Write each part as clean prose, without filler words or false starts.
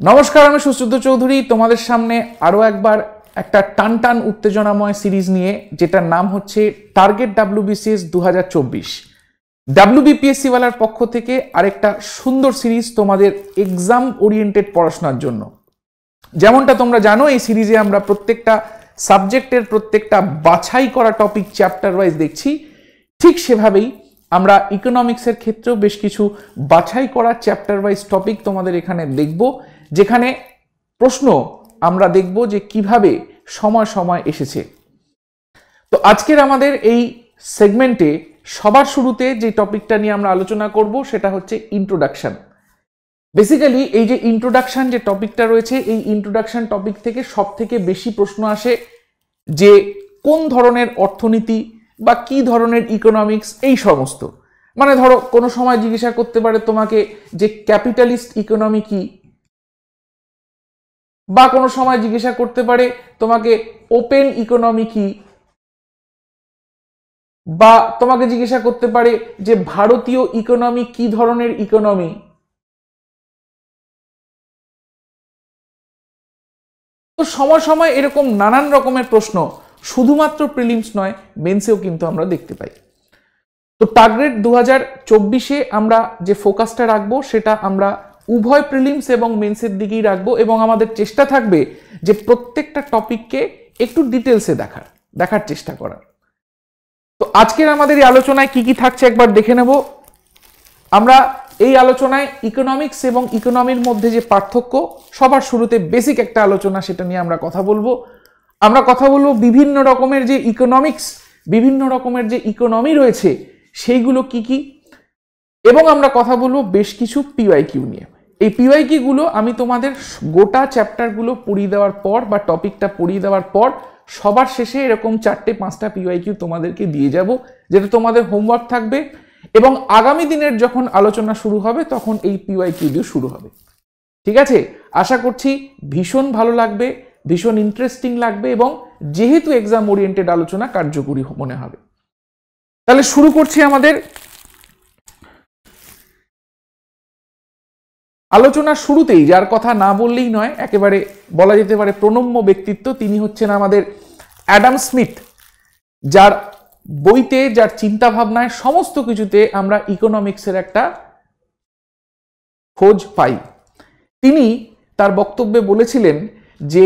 নমস্কার, আমি সুশ্রুত চৌধুরী তোমাদের সামনে আরও একবার একটা টান উত্তেজনাময় সিরিজ নিয়ে, যেটার নাম হচ্ছে টার্গেট WBCS 2024। WBPSC ওয়ালার পক্ষ থেকে আরেকটা সুন্দর সিরিজ তোমাদের এক্সাম ওরিয়েন্টেড পড়াশোনার জন্য। যেমনটা তোমরা জানো, এই সিরিজে আমরা প্রত্যেকটা সাবজেক্টের প্রত্যেকটা বাছাই করা টপিক চ্যাপ্টার ওয়াইজ দেখছি। ঠিক সেভাবেই আমরা ইকোনমিক্সের ক্ষেত্রেও বেশ কিছু বাছাই করা চ্যাপ্টার ওয়াইজ টপিক তোমাদের এখানে দেখব, যেখানে প্রশ্ন আমরা দেখব যে কিভাবে সময় সময় এসেছে। তো আজকের আমাদের এই সেগমেন্টে সবার শুরুতে যে টপিকটা নিয়ে আমরা আলোচনা করব সেটা হচ্ছে ইন্ট্রোডাকশন। বেসিক্যালি এই যে ইন্ট্রোডাকশন যে টপিকটা রয়েছে, এই ইন্ট্রোডাকশন টপিক থেকে সব থেকে বেশি প্রশ্ন আসে যে কোন ধরনের অর্থনীতি বা কি ধরনের ইকোনমিক্স, এই সমস্ত। মানে ধরো কোনো সময় জিজ্ঞাসা করতে পারে তোমাকে যে ক্যাপিটালিস্ট ইকোনমি কি, বা কোনো সময় জিজ্ঞাসা করতে পারে তোমাকে ওপেন ইকোনমি কি, বা তোমাকে জিজ্ঞাসা করতে পারে যে ভারতীয় ইকোনমি কি ধরনের ইকোনমি। তো সময় সময় এরকম নানান রকমের প্রশ্ন শুধুমাত্র প্রিলিমস নয়, মেন্সেও কিন্তু আমরা দেখতে পাই। তো টার্গেট 2024-এ আমরা যে ফোকাসটা রাখবো সেটা আমরা উভয় প্রিলিমস এবং মেন্সের দিকেই রাখবো, এবং আমাদের চেষ্টা থাকবে যে প্রত্যেকটা টপিককে একটু ডিটেলসে দেখার চেষ্টা করার। তো আজকের আমাদের এই আলোচনায় কি কি থাকছে একবার দেখে নেব। আমরা এই আলোচনায় ইকোনমিক্স এবং ইকোনমির মধ্যে যে পার্থক্য, সবার শুরুতে বেসিক একটা আলোচনা, সেটা নিয়ে আমরা কথা বলবো। আমরা কথা বলবো বিভিন্ন রকমের যে ইকোনমিক্স, বিভিন্ন রকমের যে ইকোনমি রয়েছে সেইগুলো কি কি, এবং আমরা কথা বলবো বেশ কিছু পিওয়াইকিউ নিয়ে। এই পিওয়াইকিউ গুলো আমি তোমাদের গোটা চ্যাপ্টারগুলো পড়িয়ে দেওয়ার পর বা টপিকটা পড়িয়ে দেওয়ার পর সবার শেষে এরকম 4-5টা পিওয়াইকিউ তোমাদেরকে দিয়ে যাব, যেটা তোমাদের হোমওয়ার্ক থাকবে, এবং আগামী দিনের যখন আলোচনা শুরু হবে তখন এই পিওয়াইকিউ দিয়ে শুরু হবে। ঠিক আছে, আশা করছি ভীষণ ভালো লাগবে, ভীষণ ইন্টারেস্টিং লাগবে, এবং যেহেতু এক্সাম ওরিয়েন্টেড আলোচনা, কার্যকরী মনে হবে। তাহলে শুরু করছি আমাদের আলোচনার শুরুতেই, যার কথা না বললেই নয়, একেবারে বলা যেতে পারে প্রণম্য ব্যক্তিত্ব, তিনি হচ্ছেন আমাদের অ্যাডাম স্মিথ, যার বইতে, যার চিন্তা ভাবনায়, সমস্ত কিছুতে আমরা ইকোনমিক্সের একটা খোঁজ পাই। তিনি তার বক্তব্যে বলেছিলেন যে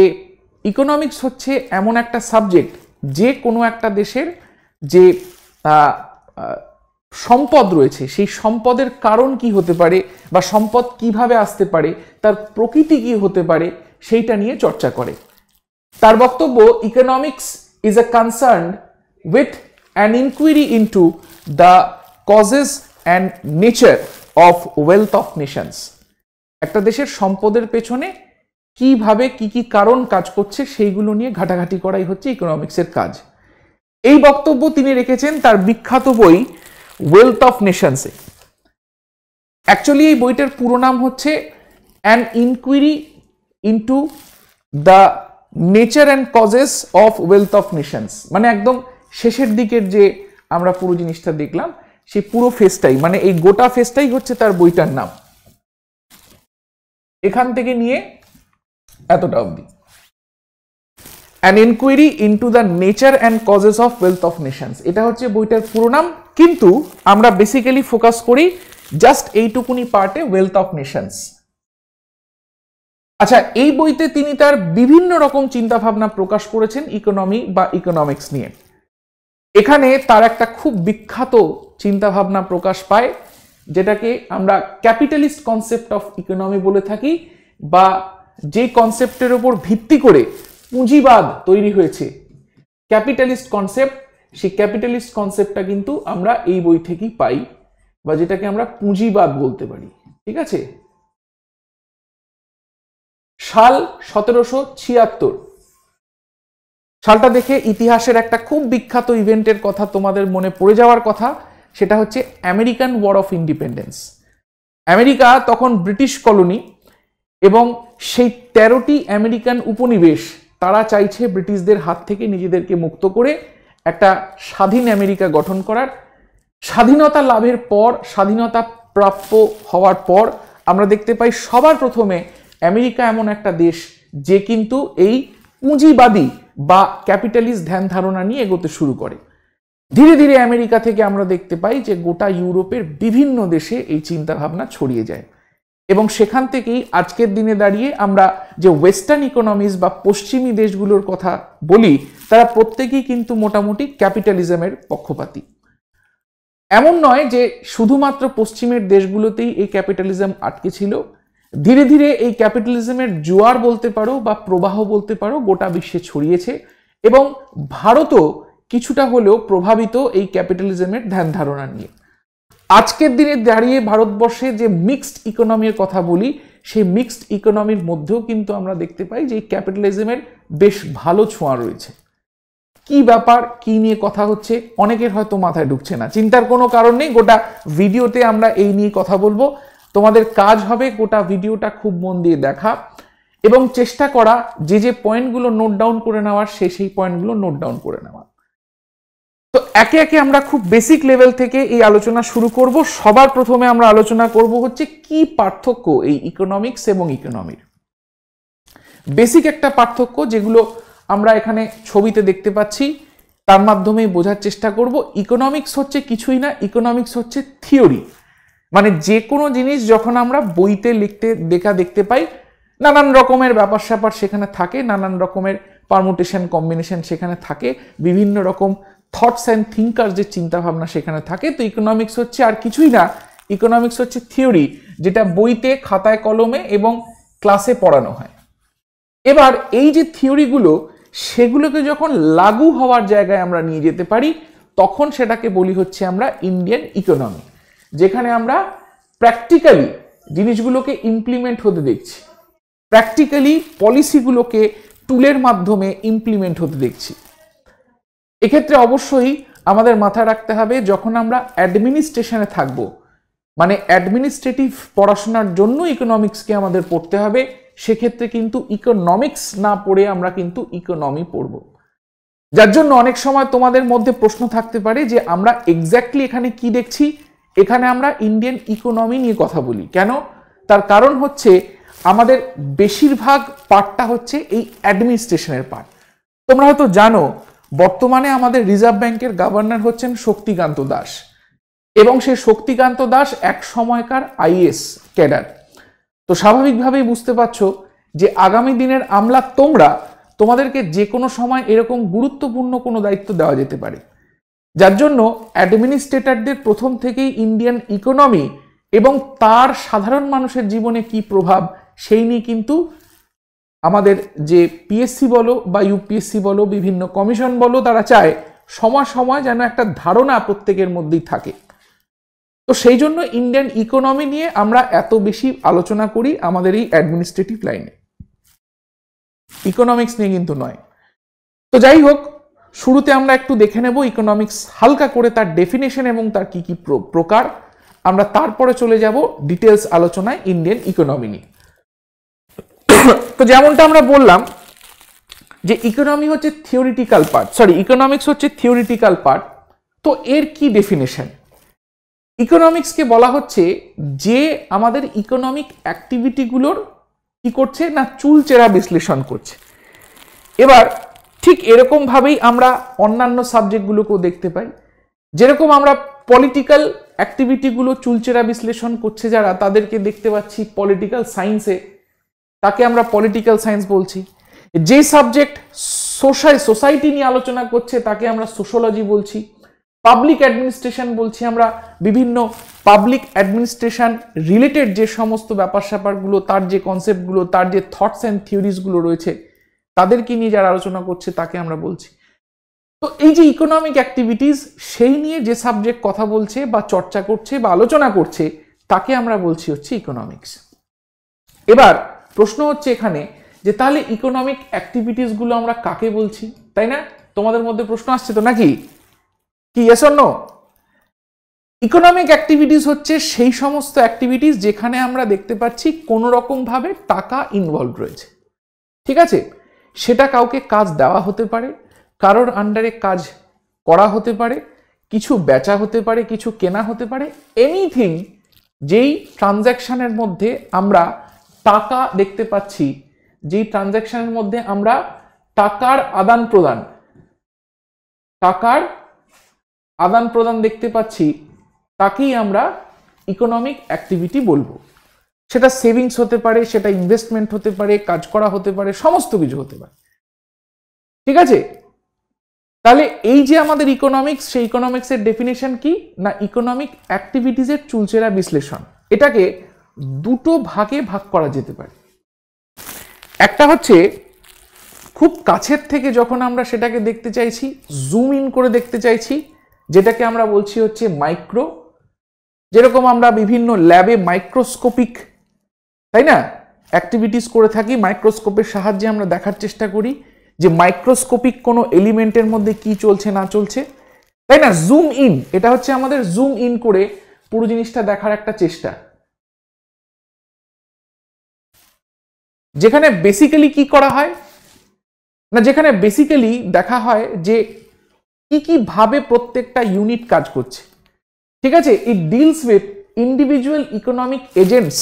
ইকোনমিক্স হচ্ছে এমন একটা সাবজেক্ট, যে কোনো একটা দেশের যে সম্পদ রয়েছে সেই সম্পদের কারণ কি হতে পারে, বা সম্পদ কিভাবে আসতে পারে, তার প্রকৃতি কি হতে পারে, সেইটা নিয়ে চর্চা করে। তার বক্তব্য, economics is a concern with an inquiry into the causes and nature of wealth of nations. একটা দেশের সম্পদের পেছনে কিভাবে কি কি কারণ কাজ করছে সেইগুলো নিয়ে ঘাটাঘাটি করাই হচ্ছে ইকোনমিক্সের কাজ। এই বক্তব্য তিনি রেখেছেন তার বিখ্যাত বই ওয়েলথ অফ নেশনসে। অ্যাকচুয়ালি এই বইটার পুরো নাম হচ্ছে an inquiry into the nature and causes of wealth of nations. মানে একদম শেষের দিকের যে আমরা পুরো জিনিসটা দেখলাম, সেই পুরো ফেজটাই, মানে এই গোটা ফেজটাই হচ্ছে তার বইটার নাম। এখান থেকে নিয়ে এতটা অবধি, an inquiry into the nature and causes of wealth of nations, এটা হচ্ছে বইটার পুরো নাম। কিন্তু আমরা বেসিক্যালি ফোকাস করি জাস্ট এইটুকুনি পার্টে, ওয়েলথ অফ নেশনস। আচ্ছা, এই বইতে তিনি তার বিভিন্ন রকম চিন্তা ভাবনা প্রকাশ করেছেন ইকোনমি বা ইকোনমিক্স নিয়ে। এখানে তার একটা খুব বিখ্যাত চিন্তা ভাবনা প্রকাশ পায়, যেটাকে আমরা ক্যাপিটালিস্ট কনসেপ্ট অফ ইকোনমি বলে থাকি, বা যে কনসেপ্টের উপর ভিত্তি করে পুঁজিবাদ তৈরি হয়েছে, ক্যাপিটালিস্ট কনসেপ্ট, সেই ক্যাপিটালিস্ট কনসেপ্টটা কিন্তু আমরা এই বই থেকেই পাই, বা যেটাকে আমরা পুঁজিবাদ বলতে পারি। ঠিক আছে, সাল 1776। সালটা দেখে ইতিহাসের একটা খুব বিখ্যাত ইভেন্টের কথা তোমাদের মনে পড়ে যাওয়ার কথা, সেটা হচ্ছে American war of independence. America তখন ব্রিটিশ কলোনি, এবং সেই 13টি আমেরিকান উপনিবেশ তারা চাইছে ব্রিটিশদের হাত থেকে নিজেদেরকে মুক্ত করে একটা স্বাধীন আমেরিকা গঠন করার। স্বাধীনতা লাভের পর, স্বাধীনতা প্রাপ্য হওয়ার পর আমরা দেখতে পাই সবার প্রথমে আমেরিকা এমন একটা দেশ যে কিন্তু এই পুঁজিবাদী বা ক্যাপিটালিস্ট ধ্যান ধারণা নিয়ে এগোতে শুরু করে। ধীরে ধীরে আমেরিকা থেকে আমরা দেখতে পাই যে গোটা ইউরোপের বিভিন্ন দেশে এই চিন্তাভাবনা ছড়িয়ে যায় এবং সেখান থেকেই আজকের দিনে দাঁড়িয়ে আমরা যে ওয়েস্টার্ন ইকোনমিজ বা পশ্চিমী দেশগুলোর কথা বলি তারা প্রত্যেকেই কিন্তু মোটামুটি ক্যাপিটালিজমের পক্ষপাতী। এমন নয় যে শুধুমাত্র পশ্চিমের দেশগুলোতেই এই ক্যাপিটালিজম আটকে ছিল, ধীরে ধীরে এই ক্যাপিটালিজমের জোয়ার বলতে পারো বা প্রবাহ বলতে পারো গোটা বিশ্বে ছড়িয়েছে এবং ভারতও কিছুটা হলেও প্রভাবিত এই ক্যাপিটালিজমের ধ্যান ধারণা নিয়ে। আজকের দিনে দাঁড়িয়ে ভারতবর্ষে যে মিক্সড ইকোনমির কথা বলি সেই মিক্সড ইকোনমির মধ্যেও কিন্তু আমরা দেখতে পাই যে এই ক্যাপিটালিজমের বেশ ভালো ছোঁয়া রয়েছে। কি ব্যাপার, কি নিয়ে কথা হচ্ছে অনেকের হয়তো মাথায় ঢুকছে না, চিন্তার কোনো কারণ নেই, গোটা ভিডিওতে আমরা এই নিয়ে কথা বলবো। তোমাদের কাজ হবে গোটা ভিডিওটা খুব মন দিয়ে দেখা এবং চেষ্টা করা যে পয়েন্টগুলো নোট ডাউন করে নেওয়ার সেই পয়েন্টগুলো নোট ডাউন করে নেওয়া। তো একে একে আমরা খুব বেসিক লেভেল থেকে এই আলোচনা শুরু করব। সবার প্রথমে আমরা আলোচনা করব হচ্ছে কি পার্থক্য এই ইকোনমিক্স এবং ইকোনমির। বেসিক একটা পার্থক্য যেগুলো আমরা এখানে ছবিতে দেখতে পাচ্ছি তার মাধ্যমেই বোঝার চেষ্টা করব। ইকোনমিক্স হচ্ছে কিছুই না, ইকোনমিক্স হচ্ছে থিওরি। মানে যে কোনো জিনিস যখন আমরা বইতে দেখতে পাই নানান রকমের ব্যাপার স্যাপার সেখানে থাকে, নানান রকমের পারমুটেশন কম্বিনেশন সেখানে থাকে, বিভিন্ন রকম থটস অ্যান্ড থিঙ্কার যে চিন্তাভাবনা সেখানে থাকে। তো ইকোনমিক্স হচ্ছে আর কিছুই না, ইকোনমিক্স হচ্ছে থিওরি যেটা বইতে খাতায় কলমে এবং ক্লাসে পড়ানো হয়। এবার এই যে থিওরিগুলো সেগুলোকে যখন লাগু হওয়ার জায়গায় আমরা নিয়ে যেতে পারি তখন সেটাকে বলি হচ্ছে আমরা ইন্ডিয়ান ইকোনমি, যেখানে আমরা প্র্যাকটিক্যালি জিনিসগুলোকে ইমপ্লিমেন্ট হতে দেখছি, প্র্যাকটিক্যালি পলিসিগুলোকে টুলের মাধ্যমে ইমপ্লিমেন্ট হতে দেখছি। এক্ষেত্রে অবশ্যই আমাদের মাথায় রাখতে হবে যখন আমরা অ্যাডমিনিস্ট্রেশনে থাকব, মানে অ্যাডমিনিস্ট্রেটিভ পড়াশোনার জন্য ইকোনমিক্সকে আমাদের পড়তে হবে, সেক্ষেত্রে কিন্তু ইকোনমিক্স না পড়ে আমরা কিন্তু ইকোনমি পড়ব। যার জন্য অনেক সময় তোমাদের মধ্যে প্রশ্ন থাকতে পারে যে আমরা এক্স্যাক্টলি এখানে কি দেখছি। এখানে আমরা ইন্ডিয়ান ইকোনমি নিয়ে কথা বলি কেন, তার কারণ হচ্ছে আমাদের বেশিরভাগ পার্টটা হচ্ছে এই অ্যাডমিনিস্ট্রেশনের পার্ট। তোমরা হয়তো জানো বর্তমানে আমাদের রিজার্ভ ব্যাংকের গভর্নর হচ্ছেন শক্তিকান্ত দাস এবং সেই শক্তিকান্ত দাস এক সময়কার আইএএস ক্যাডার। তো স্বাভাবিকভাবেই বুঝতে পারছো যে আগামী দিনের আমলা তোমাদেরকে যে কোনো সময় এরকম গুরুত্বপূর্ণ কোনো দায়িত্ব দেওয়া যেতে পারে। যার জন্য অ্যাডমিনিস্ট্রেটরদের প্রথম থেকেই ইন্ডিয়ান ইকোনমি এবং তার সাধারণ মানুষের জীবনে কি প্রভাব সেই নিয়ে কিন্তু আমাদের যে পিএসসি বলো বা ইউপিএসসি বলো, বিভিন্ন কমিশন বলো, তারা চায় সময় সময় যেন একটা ধারণা প্রত্যেকের মধ্যেই থাকে। তো সেই জন্য ইন্ডিয়ান ইকোনমি নিয়ে আমরা এত বেশি আলোচনা করি আমাদের এই অ্যাডমিনিস্ট্রেটিভ লাইনে, ইকোনমিক্স নিয়ে কিন্তু নয়। তো যাই হোক, শুরুতে আমরা একটু দেখে নেব ইকোনমিক্স হালকা করে, তার ডেফিনেশন এবং তার কি কি প্রকার। আমরা তারপরে চলে যাব ডিটেলস আলোচনায় ইন্ডিয়ান ইকোনমি নিয়ে। তো যেমনটা আমরা বললাম যে ইকোনমি হচ্ছে থিওরিটিক্যাল পার্ট, ইকোনমিক্স হচ্ছে থিওরিটিক্যাল পার্ট। তো এর কি ডেফিনেশন? ইকোনমিক্সকে বলা হচ্ছে যে আমাদের ইকোনমিক অ্যাক্টিভিটিগুলোর কি করছে না চুলচেরা বিশ্লেষণ করছে। এবার ঠিক এরকমভাবেই আমরা অন্যান্য সাবজেক্টগুলোকেও দেখতে পাই, যেরকম আমরা পলিটিক্যাল অ্যাক্টিভিটিগুলো চুলচেরা বিশ্লেষণ করছে যারা, তাদেরকে দেখতে পাচ্ছি পলিটিক্যাল সায়েন্সে, তাকে আমরা পলিটিক্যাল সায়েন্স বলছি। যে সাবজেক্ট সোসাইটি নিয়ে আলোচনা করছে তাকে আমরা সোশিওলজি বলছি। পাবলিক অ্যাডমিনিস্ট্রেশন বলছি আমরা বিভিন্ন পাবলিক অ্যাডমিনিস্ট্রেশন রিলেটেড যে সমস্ত ব্যাপার স্যাপারগুলো, তার যে কনসেপ্টগুলো, তার যে থটস অ্যান্ড থিওরিজগুলো রয়েছে তাদেরকে নিয়ে যারা আলোচনা করছে তাকে আমরা বলছি। তো এই যে ইকোনমিক অ্যাক্টিভিটিস সেই নিয়ে যে সাবজেক্ট কথা বলছে বা চর্চা করছে বা আলোচনা করছে তাকে আমরা বলছি হচ্ছে ইকোনমিক্স। এবার প্রশ্ন হচ্ছে এখানে যে তাহলে ইকোনমিক অ্যাক্টিভিটিসগুলো আমরা কাকে বলছি, তাই না? তোমাদের মধ্যে প্রশ্ন আসছে তো নাকি, কি yes or no? Economic activities হচ্ছে সেই সমস্ত অ্যাক্টিভিটিস যেখানে আমরা দেখতে পাচ্ছি কোনো রকম ভাবে টাকা ইনভলভ রয়েছে, ঠিক আছে? সেটা কাউকে কাজ দেওয়া হতে পারে, কারোর আন্ডারে কাজ করা হতে পারে, কিছু বেচা হতে পারে, কিছু কেনা হতে পারে, এনিথিং যেই ট্রানজ্যাকশনের মধ্যে আমরা টাকা দেখতে পাচ্ছি, যেই ট্রানজ্যাকশনের মধ্যে আমরা টাকার আদান প্রদান দেখতে পাচ্ছি, তাকেই আমরা ইকোনমিক অ্যাক্টিভিটি বলবো। সেটা সেভিংস হতে পারে, সেটা ইনভেস্টমেন্ট হতে পারে, কাজ করা হতে পারে, সমস্ত কিছু হতে পারে। ঠিক আছে, তাহলে এই যে আমাদের ইকোনমিক্স, সেই ইকোনমিক্সের ডেফিনেশন কি না, ইকোনমিক অ্যাক্টিভিটিসের চুলচেরা বিশ্লেষণ। এটাকে দুটো ভাগে ভাগ করা যেতে পারে। একটা হচ্ছে খুব কাছের থেকে যখন আমরা সেটাকে দেখতে চাইছি, জুম ইন করে দেখতে চাইছি, যেটাকে আমরা বলছি হচ্ছে মাইক্রো। যেরকম আমরা বিভিন্ন ল্যাবে মাইক্রোস্কোপিক, তাই না, অ্যাক্টিভিটিস করে থাকি, মাইক্রোস্কোপের সাহায্যে আমরা দেখার চেষ্টা করি যে মাইক্রোস্কোপিক কোনো এলিমেন্টের মধ্যে কি চলছে না চলছে, তাই না। জুম ইন, এটা হচ্ছে আমাদের জুম ইন করে পুরো জিনিসটা দেখার একটা চেষ্টা, যেখানে বেসিক্যালি কি করা হয় না, যেখানে বেসিক্যালি দেখা হয় যে কি কি ভাবে প্রত্যেকটা ইউনিট কাজ করছে। ঠিক আছে, it deals with individual economic agents,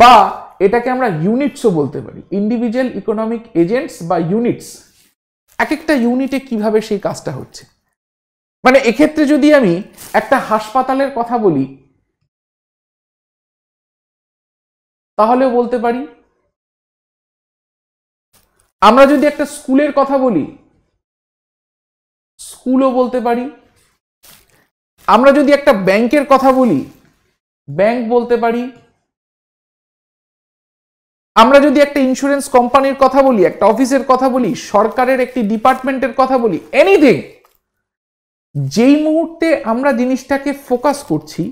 বা এটাকে আমরা ইউনিটসও বলতে পারি। ইন্ডিভিজুয়াল ইকোনমিক এজেন্টস বা ইউনিটস, এক একটা ইউনিটে কিভাবে সেই কাজটা হচ্ছে। মানে এক্ষেত্রে যদি আমি একটা হাসপাতালের কথা বলি, তাহলেও বলতে পারি। আমরা যদি একটা স্কুলের কথা বলি, স্কুলও বলতে পারি। আমরা যদি একটা ব্যাংকের কথা বলি, ব্যাংক বলতে পারি। আমরা যদি একটা ইন্স্যুরেন্স কোম্পানির কথা বলি, একটা অফিসের কথা বলি, সরকারের একটি ডিপার্টমেন্টের কথা বলি, এনিথিং। যেই মুহূর্তে আমরা জিনিসটাকে ফোকাস করছি,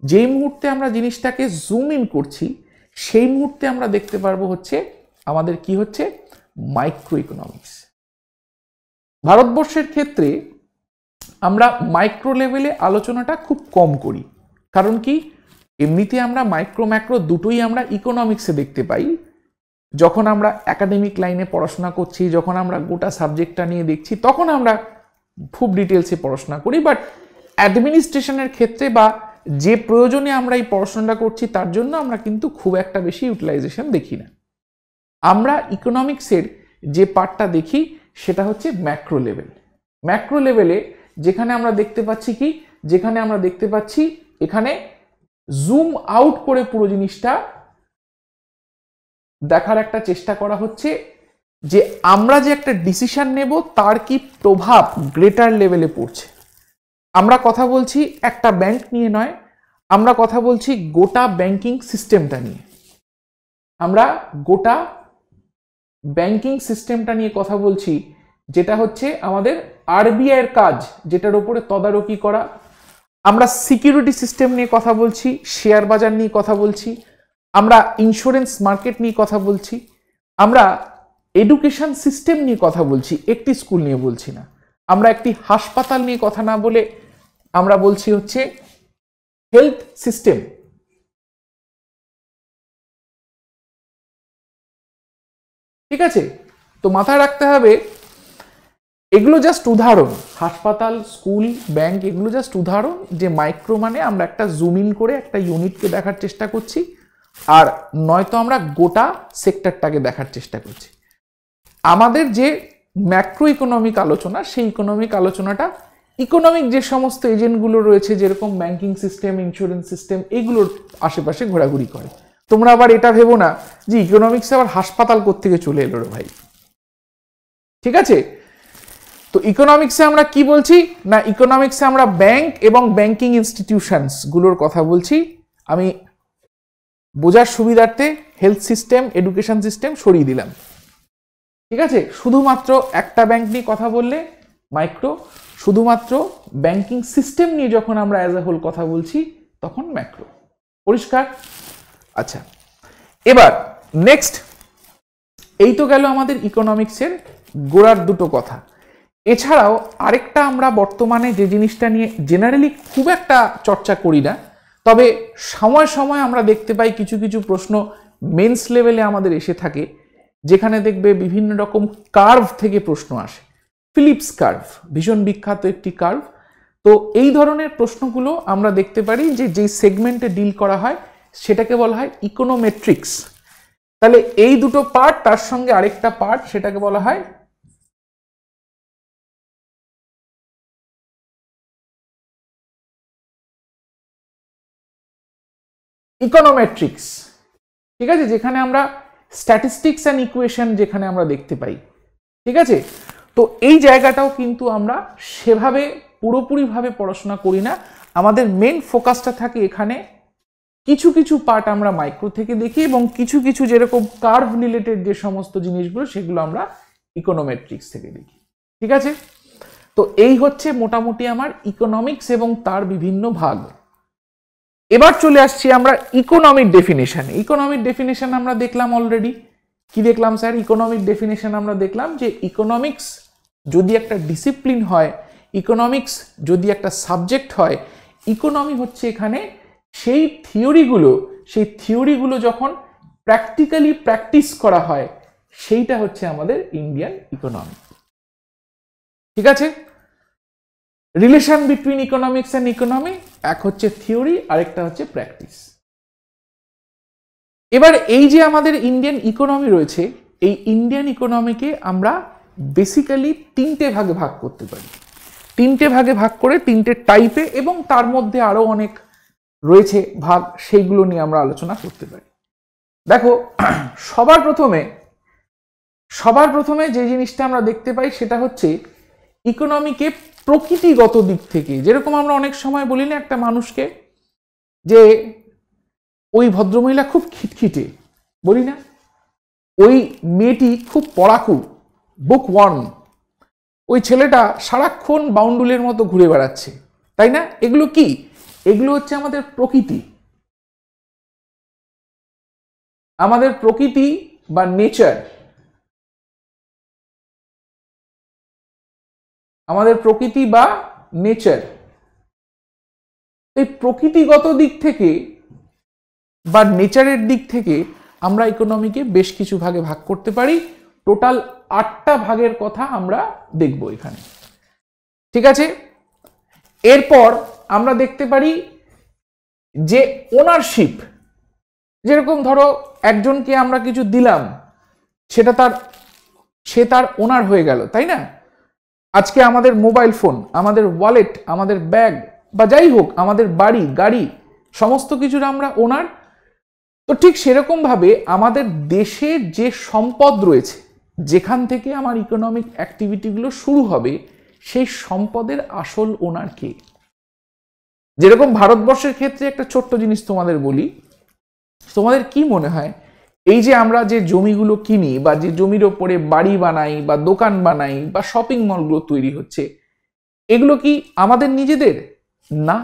যেই মুহূর্তে আমরা জিনিসটাকে জুম ইন করছি, সেই মুহূর্তে আমরা দেখতে পারবো হচ্ছে আমাদের কি হচ্ছে, মাইক্রো ইকোনমিক্স। ভারতবর্ষের ক্ষেত্রে আমরা মাইক্রো লেভেলে আলোচনাটা খুব কম করি। কারণ কি, এমনিতে আমরা মাইক্রো ম্যাক্রো দুটোই আমরা ইকোনমিক্সে দেখতে পাই। যখন আমরা একাডেমিক লাইনে পড়াশোনা করছি, যখন আমরা গোটা সাবজেক্টটা নিয়ে দেখছি, তখন আমরা খুব ডিটেলসে পড়াশোনা করি। বাট অ্যাডমিনিস্ট্রেশনের ক্ষেত্রে বা যে প্রয়োজনে আমরা এই পড়াশোনাটা করছি, তার জন্য আমরা কিন্তু খুব একটা বেশি ইউটিলাইজেশন দেখি না। আমরা ইকোনমিক্সের যে পার্টটা দেখি সেটা হচ্ছে ম্যাক্রো লেভেল। ম্যাক্রো লেভেলে যেখানে আমরা দেখতে পাচ্ছি কি, যেখানে আমরা দেখতে পাচ্ছি এখানে জুম আউট করে পুরো জিনিসটা দেখার একটা চেষ্টা করা হচ্ছে যে আমরা যে একটা ডিসিশন নেব তার কি প্রভাব গ্রেটার লেভেলে পড়ছে। আমরা কথা বলছি একটা ব্যাংক নিয়ে নয়, আমরা কথা বলছি গোটা ব্যাংকিং সিস্টেমটা নিয়ে। আমরা গোটা ব্যাংকিং সিস্টেমটা নিয়ে কথা বলছি, যেটা হচ্ছে আমাদের আরবিআই এর কাজ, যেটার উপরে তদারকি করা। আমরা সিকিউরিটি সিস্টেম নিয়ে কথা বলছি, শেয়ার বাজার নিয়ে কথা বলছি, আমরা ইন্স্যুরেন্স মার্কেট নিয়ে কথা বলছি, আমরা এডুকেশন সিস্টেম নিয়ে কথা বলছি, একটি স্কুল নিয়ে বলছি না। আমরা একটি হাসপাতাল নিয়ে কথা না বলে আমরা বলছি হচ্ছে হেলথ সিস্টেম। ঠিক আছে, তো মাথায় রাখতে হবে এগুলো জাস্ট উদাহরণ। হাসপাতাল, স্কুল, ব্যাংক এগুলো জাস্ট উদাহরণ যে মাইক্রো মানে আমরা একটা জুম ইন করে একটা ইউনিটকে দেখার চেষ্টা করছি, আর নয়তো আমরা গোটা সেক্টরটাকে দেখার চেষ্টা করছি। আমাদের যে ম্যাক্রো ইকোনমিক আলোচনা, সেই ইকোনমিক আলোচনাটা ইকোনমিক যে সমস্ত এজেন্টগুলো রয়েছে, যেরকম ব্যাংকিং সিস্টেম, ইন্স্যুরেন্স সিস্টেম, এগুলোর আশেপাশে ঘোরাঘুরি করে। তোমরা আবার এটা ভেবো না যে ইকোনমিক্সে আবার হাসপাতাল কোত্থেকে চলে এলো রে ভাই। ঠিক আছে, তো ইকোনমিক্সে আমরা কি বলছি না, ইকোনমিক্সে আমরা ব্যাংক এবং ব্যাংকিং ইনস্টিটিউশনস গুলোর কথা বলছি। আমি বোঝার সুবিধার্থে হেলথ সিস্টেম, এডুকেশন সিস্টেম সরিয়ে দিলাম। ঠিক আছে, শুধুমাত্র একটা ব্যাংক নিয়ে কথা বললে মাইক্রো, শুধুমাত্র ব্যাংকিং সিস্টেম নিয়ে যখন আমরা অ্যাজ এ হোল কথা বলছি তখন ম্যাক্রো। পরিষ্কার? আচ্ছা, এবার নেক্সট, এই তো গেল আমাদের ইকোনমিক্সের গোড়ার দুটো কথা। এছাড়াও আরেকটা আমরা বর্তমানে যে জিনিসটা নিয়ে জেনারেলি খুব একটা চর্চা করি না, তবে সময় সময় আমরা দেখতে পাই কিছু কিছু প্রশ্ন মেন্স লেভেলে আমাদের এসে থাকে, যেখানে দেখবে বিভিন্ন রকম কার্ভ থেকে প্রশ্ন আসে। ফিলিপস কার্ভ ভীষণ বিখ্যাত একটি কার্ভ। তো এই ধরনের প্রশ্নগুলো আমরা দেখতে পারি যে যেই সেগমেন্টে ডিল করা হয় সেটাকে বলা হয় ইকোনোমেট্রিক্স। তাহলে এই দুটো পার্ট, তার সঙ্গে আরেকটা পার্ট, সেটাকে বলা হয় ইকোনোমেট্রিক্স। ঠিক আছে, যেখানে আমরা স্ট্যাটিস্টিক্স অ্যান্ড ইকুয়েশন যেখানে আমরা দেখতে পাই। ঠিক আছে, তো এই জায়গাটাও কিন্তু আমরা সেভাবে পুরোপুরিভাবে পড়াশোনা করি না। আমাদের মেন ফোকাসটা থাকে এখানে, কিছু কিছু পার্ট আমরা মাইক্রো থেকে দেখি এবং কিছু কিছু যেরকম কার্ভ রিলেটেড যে সমস্ত জিনিসগুলো সেগুলো আমরা ইকোনোমেট্রিক্স থেকে দেখি। ঠিক আছে, তো এই হচ্ছে মোটামুটি আমার ইকোনমিক্স এবং তার বিভিন্ন ভাগ। এবার চলে আসছি আমরা ইকোনমিক ডেফিনেশন। ইকোনমিক ডেফিনেশন আমরা দেখলাম অলরেডি। কি দেখলাম স্যার? ইকোনমিক ডেফিনেশন আমরা দেখলাম যে ইকোনমিক্স যদি একটা ডিসিপ্লিন হয়, ইকোনমিক্স যদি একটা সাবজেক্ট হয়, ইকোনমি হচ্ছে এখানে সেই থিওরিগুলো যখন প্র্যাকটিক্যালি প্র্যাকটিস করা হয়, সেইটা হচ্ছে আমাদের ইন্ডিয়ান ইকোনমি। ঠিক আছে, relation between economics and economy, এক হচ্ছে থিওরি, আরেকটা হচ্ছে প্র্যাকটিস। এবার এই যে আমাদের ইন্ডিয়ান ইকোনমি রয়েছে, এই ইন্ডিয়ান ইকোনমিকে আমরা বেসিক্যালি তিনটে ভাগে ভাগ করতে পারি। তিনটে ভাগে ভাগ করে তিনটে টাইপে, এবং তার মধ্যে আরো অনেক রয়েছে ভাগ, সেইগুলো নিয়ে আমরা আলোচনা করতে পারি। দেখো, সবার প্রথমে যে জিনিসটা আমরা দেখতে পাই সেটা হচ্ছে ইকোনমিকে প্রকৃতিগত দিক থেকে। যেরকম আমরা অনেক সময় বলি না একটা মানুষকে যে ওই ভদ্রমহিলা খুব খিটখিটে, বলি না, ওই মেয়েটি খুব পড়াকু, বুক ওয়ার্ম, ওই ছেলেটা সারাক্ষণ বাউন্ডুলের মতো ঘুরে বেড়াচ্ছে, তাই না? এগুলো কি? এগুলো হচ্ছে আমাদের প্রকৃতি, আমাদের প্রকৃতি বা নেচার। আমাদের প্রকৃতি বা নেচার, এই প্রকৃতিগত দিক থেকে বা নেচারের দিক থেকে আমরা ইকোনমিকে বেশ কিছু ভাগে ভাগ করতে পারি। টোটাল 8টা ভাগের কথা আমরা দেখব এখানে। ঠিক আছে, এরপর আমরা দেখতে পারি যে ওনারশিপ। যেরকম ধরো একজনকে আমরা কিছু দিলাম, সে তার ওনার হয়ে গেল, তাই না? আজকে আমাদের মোবাইল ফোন, আমাদের ওয়ালেট, আমাদের ব্যাগ বা যাই হোক, আমাদের বাড়ি, গাড়ি, সমস্ত কিছুর আমরা ওনার। তো ঠিক সেরকম ভাবে আমাদের দেশে যে সম্পদ রয়েছে, যেখান থেকে আমার ইকোনমিক অ্যাক্টিভিটিগুলো শুরু হবে, সেই সম্পদের আসল ওনার কে? যেরকম ভারতবর্ষের ক্ষেত্রে একটা ছোট্ট জিনিস তোমাদের বলি, তোমাদের কি মনে হয় এই যে আমরা যে জমিগুলো কিনি বা যে জমির ওপরে বাড়ি বানাই বা দোকান বানাই বা শপিং মলগুলো তৈরি হচ্ছে, এগুলো কি আমাদের নিজেদের? না।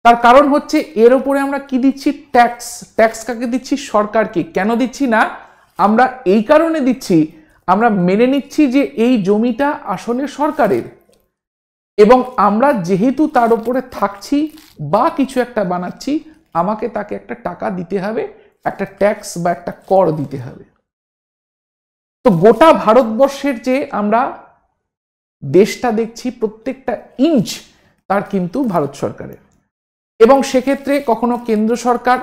তার কারণ হচ্ছে এর উপরে আমরা কি দিচ্ছি? ট্যাক্স। ট্যাক্স কাকে দিচ্ছি? সরকারকে। কেন দিচ্ছি? না, আমরা এই কারণে দিচ্ছি, আমরা মেনে নিচ্ছি যে এই জমিটা আসলে সরকারের, এবং আমরা যেহেতু তার উপরে থাকছি বা কিছু একটা বানাচ্ছি, আমাকে তাকে একটা টাকা দিতে হবে, একটা ট্যাক্স বা একটা কর দিতে হবে। তো গোটা ভারতবর্ষের যে আমরা দেশটা দেখছি, প্রত্যেকটা ইঞ্চ তার কিন্তু ভারত সরকারের, এবং সেক্ষেত্রে কখনো কেন্দ্র সরকার,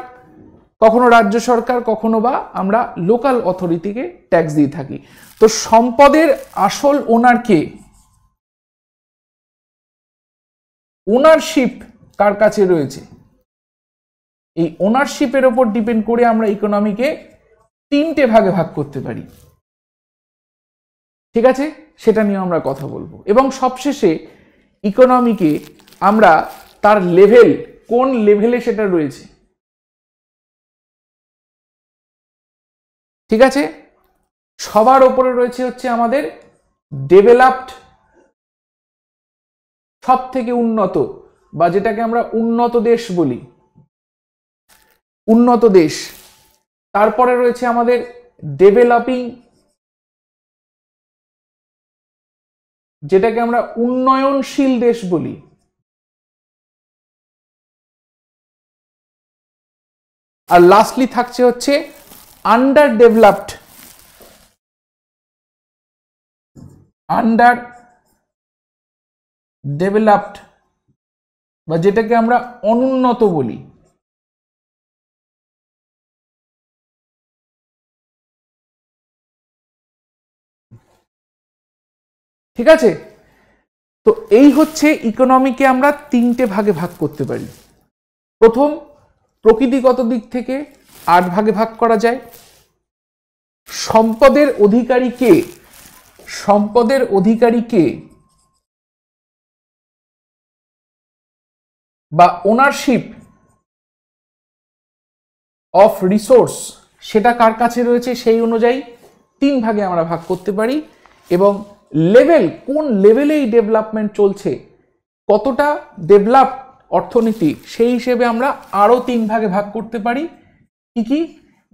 কখনো রাজ্য সরকার, কখনো বা আমরা লোকাল অথরিটিকে ট্যাক্স দিয়ে থাকি। তো সম্পদের আসল ওনার কে? ওনারশিপ কার কাছে রয়েছে? এই ওনারশিপের ওপর ডিপেন্ড করে আমরা ইকোনমিকে তিনটে ভাগে ভাগ করতে পারি। ঠিক আছে, সেটা নিয়ে আমরা কথা বলবো। এবং সবশেষে ইকোনমিকে আমরা তার লেভেল, কোন লেভেলে সেটা রয়েছে। ঠিক আছে, সবার ওপরে রয়েছে হচ্ছে আমাদের ডেভেলপড, সব থেকে উন্নত, বা যেটাকে আমরা উন্নত দেশ বলি, উন্নত দেশ। তারপরে রয়েছে আমাদের ডেভেলপিং, যেটাকে আমরা উন্নয়নশীল দেশ বলি। আর লাস্টলি থাকছে হচ্ছে আন্ডার ডেভেলপড, বা যেটাকে আমরা অনুন্নত বলি। ঠিক আছে? তো এই হচ্ছে ইকোনমিকে আমরা তিনটে ভাগে ভাগ করতে পারি। প্রথম, প্রকৃতিগত দিক থেকে 8 ভাগে ভাগ করা যায়। সম্পদের অধিকারী কে বা ওনারশিপ অফ রিসোর্স সেটা কার কাছে রয়েছে সেই অনুযায়ী 3 ভাগে আমরা ভাগ করতে পারি। এবং লেভেল, কোন লেভেলে এই ডেভেলপমেন্ট চলছে, কতটা ডেভেলপ অর্থনীতি, সেই হিসেবে আমরা আরো 3 ভাগে ভাগ করতে পারি। কি কি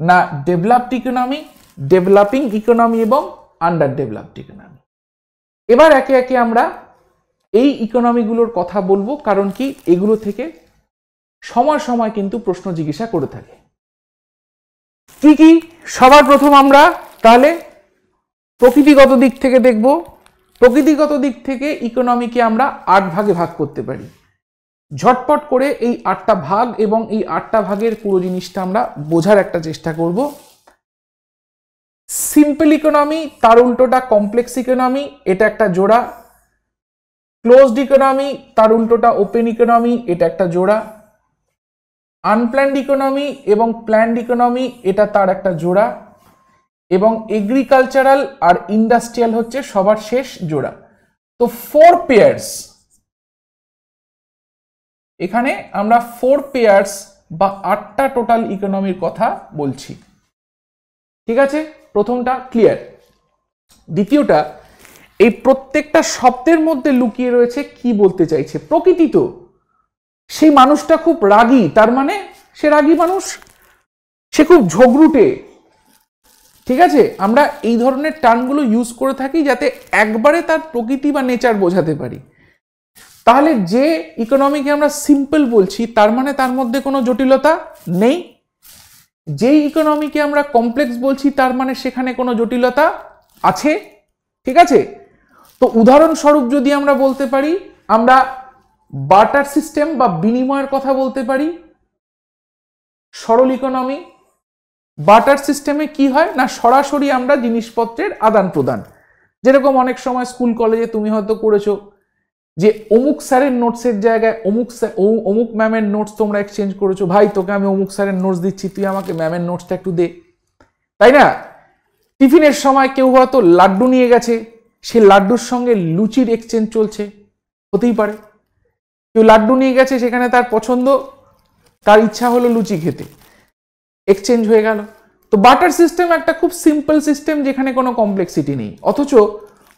না, ডেভেলপড ইকোনমি, ডেভেলপিং ইকোনমি এবং আন্ডার ডেভেলপড ইকোনমি। এবার একে একে আমরা এই ইকোনমিগুলোর কথা বলবো, কারণ কি এগুলো থেকে সময় সময় কিন্তু প্রশ্ন জিজ্ঞাসা করে থাকে। কি কি, সবার প্রথম আমরা তাহলে প্রকৃতিগত দিক থেকে দেখব। প্রকৃতিগত দিক থেকে ইকোনমিকে আমরা 8 ভাগে ভাগ করতে পারি। ঝটপট করে এই 8টা ভাগ এবং এই 8টা ভাগের পুরো জিনিসটা আমরা বোঝার একটা চেষ্টা করব। সিম্পল ইকোনমি, তার উল্টোটা কমপ্লেক্স ইকোনমি, এটা একটা জোড়া। ক্লোজড ইকোনমি, তার উল্টোটা ওপেন ইকোনমি, এটা একটা জোড়া। আনপ্ল্যান্ড ইকোনমি এবং প্ল্যান্ড ইকোনমি, এটা তার একটা জোড়া। এবং এগ্রিকালচারাল আর ইন্ডাস্ট্রিয়াল হচ্ছে সবার শেষ জোড়া। তো 4 পেয়ার্স, এখানে আমরা 4 পেয়ার্স বা 8টা টোটাল ইকোনমির কথা বলছি। ঠিক আছে, প্রথমটা ক্লিয়ার। দ্বিতীয়টা, এই প্রত্যেকটা শব্দের মধ্যে লুকিয়ে রয়েছে কি বলতে চাইছে। প্রকৃতি তো, সেই মানুষটা খুব রাগী, তার মানে সে রাগী মানুষ, সে খুব ঝগড়ুটে। ঠিক আছে, আমরা এই ধরনের টার্মগুলো ইউজ করে থাকি যাতে একবারে তার প্রকৃতি বা নেচার বোঝাতে পারি। তাহলে যে ইকোনমিকে আমরা সিম্পল বলছি তার মানে তার মধ্যে কোনো জটিলতা নেই। যেই ইকোনমিকে আমরা কমপ্লেক্স বলছি তার মানে সেখানে কোনো জটিলতা আছে। ঠিক আছে, তো উদাহরণস্বরূপ যদি আমরা বলতে পারি, আমরা বার্টার সিস্টেম বা বিনিময়ের কথা বলতে পারি। সরল ইকোনমি, বার্টার সিস্টেমে কি হয় না, সরাসরি আমরা জিনিসপত্রের আদান প্রদান। যেরকম অনেক সময় স্কুল কলেজে তুমি হয়তো করেছো যে অমুক স্যারের নোটসের জায়গায় অমুক ম্যামের নোটস তোমরা এক্সচেঞ্জ করেছো। ভাই, তোকে আমি অমুক স্যারের নোটস দিচ্ছি, তুই আমাকে ম্যামের নোটসটা একটু দে, তাই না? টিফিনের সময় কেউ হয়তো লাড্ডু নিয়ে গেছে, সে লাড্ডুর সঙ্গে লুচির এক্সচেঞ্জ চলছে, হতেই পারে। কেউ লাড্ডু নিয়ে গেছে, সেখানে তার পছন্দ, তার ইচ্ছা হলো লুচি খেতে, এক্সচেঞ্জ হয়ে গেল। তো বার্টার সিস্টেম একটা খুব সিম্পল সিস্টেম যেখানে কোনো কমপ্লেক্সিটি নেই। অথচ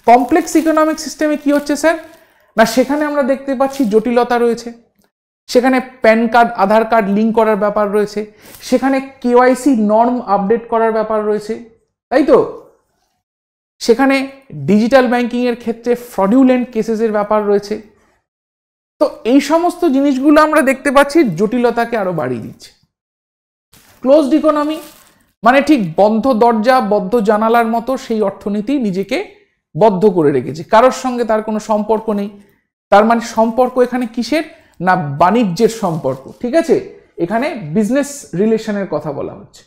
কমপ্লেক্স ইকোনমিক সিস্টেমে কি হচ্ছে স্যার না, সেখানে আমরা দেখতে পাচ্ছি জটিলতা রয়েছে, সেখানে প্যান কার্ড, আধার কার্ড লিঙ্ক করার ব্যাপার রয়েছে, সেখানে কেওয়াইসি নর্ম আপডেট করার ব্যাপার রয়েছে, তাই তো? সেখানে ডিজিটাল ব্যাংকিং এর ক্ষেত্রে ফ্রডুলেন্ট কেসেসের ব্যাপার রয়েছে। তো এই সমস্ত জিনিসগুলো আমরা দেখতে পাচ্ছি জটিলতাকে আরো বাড়িয়ে দিচ্ছে। ক্লোজড ইকোনমি মানে ঠিক বন্ধ দরজা, বদ্ধ জানালার মতো সেই অর্থনীতি নিজেকে বদ্ধ করে রেখেছে, কারোর সঙ্গে তার কোনো সম্পর্ক নেই। তার মানে সম্পর্ক এখানে কিসের না, বাণিজ্যের সম্পর্ক। ঠিক আছে, এখানে বিজনেস রিলেশনের কথা বলা হচ্ছে,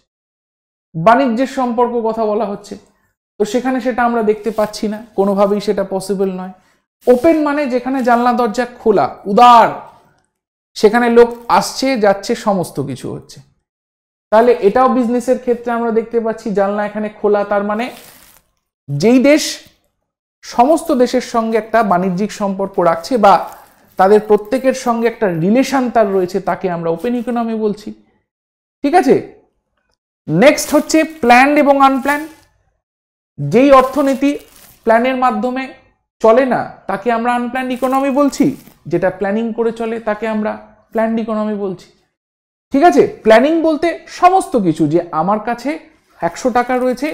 বাণিজ্যের সম্পর্ক কথা বলা হচ্ছে। তো সেখানে সেটা আমরা দেখতে পাচ্ছি না, কোনোভাবেই সেটা পসিবল নয়। ওপেন মানে যেখানে জানলা দরজা খোলা, উদার, সেখানে লোক আসছে যাচ্ছে, সমস্ত কিছু হচ্ছে। তাহলে এটাও বিজনেসের ক্ষেত্রে আমরা দেখতে পাচ্ছি জানলা এখানে খোলা, তার মানে যেই দেশ সমস্ত দেশের সঙ্গে একটা বাণিজ্যিক সম্পর্ক রাখছে বা তাদের প্রত্যেকের সঙ্গে একটা রিলেশন তার রয়েছে, তাকে আমরা ওপেন ইকোনমি বলছি। ঠিক আছে, নেক্সট হচ্ছে প্ল্যান্ড এবং আনপ্ল্যান্ড। যেই অর্থনীতি প্ল্যানের মাধ্যমে চলে না তাকে আমরা আনপ্ল্যান্ড ইকোনমি বলছি, যেটা প্ল্যানিং করে চলে তাকে আমরা প্ল্যান্ড ইকোনমি বলছি। ঠিক আছে, প্ল্যানিং বলতে সমস্ত কিছু, যে আমার কাছে 100 টাকা রয়েছে,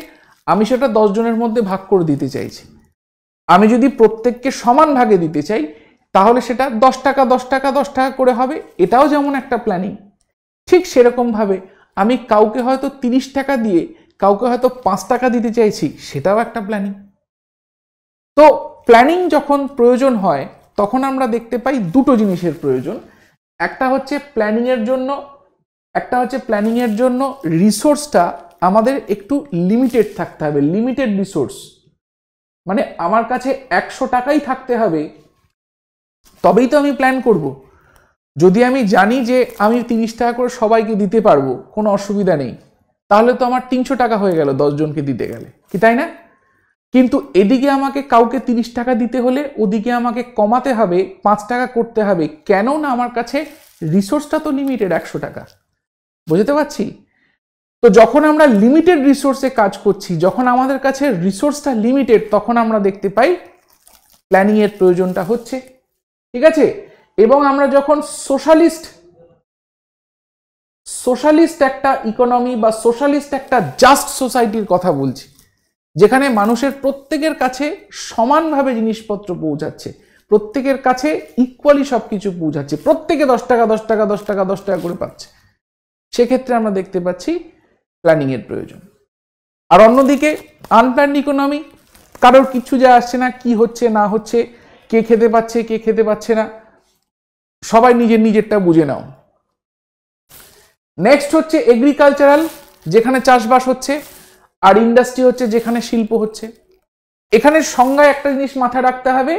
আমি সেটা 10 জনের মধ্যে ভাগ করে দিতে চাইছি। আমি যদি প্রত্যেককে সমান ভাগে দিতে চাই তাহলে সেটা 10 টাকা 10 টাকা 10 টাকা করে হবে, এটাও যেমন একটা প্ল্যানিং। ঠিক সেরকম ভাবে আমি কাউকে হয়তো 30 টাকা দিয়ে কাউকে হয়তো 5 টাকা দিতে চাইছি, সেটাও একটা প্ল্যানিং। তো প্ল্যানিং যখন প্রয়োজন হয় তখন আমরা দেখতে পাই দুটো জিনিসের প্রয়োজন। একটা হচ্ছে প্ল্যানিং এর জন্য রিসোর্সটা আমাদের একটু লিমিটেড থাকতে হবে, লিমিটেড রিসোর্স। মানে আমার কাছে 100 টাকাই থাকতে হবে, তবেই তো আমি প্ল্যান করব। যদি আমি জানি যে আমি 30 টাকা করে সবাইকে দিতে পারবো, কোনো অসুবিধা নেই, তাহলে তো আমার 300 টাকা হয়ে গেল 10 জনকে দিতে গেলে, কি তাই না? কিন্তু এদিকে আমাকে কাউকে 30 টাকা দিতে হলে ওদিকে আমাকে কমাতে হবে, 5 টাকা করতে হবে, কেন না আমার কাছে রিসোর্সটা তো লিমিটেড 100 টাকা। বুঝতে পারছি? তো যখন আমরা লিমিটেড রিসোর্সে কাজ করছি, যখন আমাদের কাছে রিসোর্সটা লিমিটেড, তখন আমরা দেখতে পাই প্ল্যানিং এর প্রয়োজনটা হচ্ছে, ঠিক আছে? এবং আমরা যখন সোশ্যালিস্ট একটা ইকোনমি বা সোশ্যালিস্ট একটা জাস্ট সোসাইটির কথা বলছি, যেখানে মানুষের প্রত্যেকের কাছে সমানভাবে জিনিসপত্র পৌঁছাচ্ছে, প্রত্যেকের কাছে ইকুয়ালি সবকিছু পৌঁছাচ্ছে, প্রত্যেকে 10 টাকা 10 টাকা 10 টাকা 10 টাকা করে পাচ্ছে, সেক্ষেত্রে আমরা দেখতে পাচ্ছি প্ল্যানিং এর প্রয়োজন। আর অন্যদিকে আনপ্ল্যান্ড ইকোনমি, কারোর কিছু যা আসছে না, কি হচ্ছে না হচ্ছে, কে খেতে পাচ্ছে কে খেতে পাচ্ছে না, সবাই নিজেরটা বুঝে নাও। নেক্সট হচ্ছে এগ্রিকালচারাল, যেখানে চাষবাস হচ্ছে, আর ইন্ডাস্ট্রি হচ্ছে যেখানে শিল্প হচ্ছে। এখানে সংজ্ঞায় একটা জিনিস মাথায় রাখতে হবে,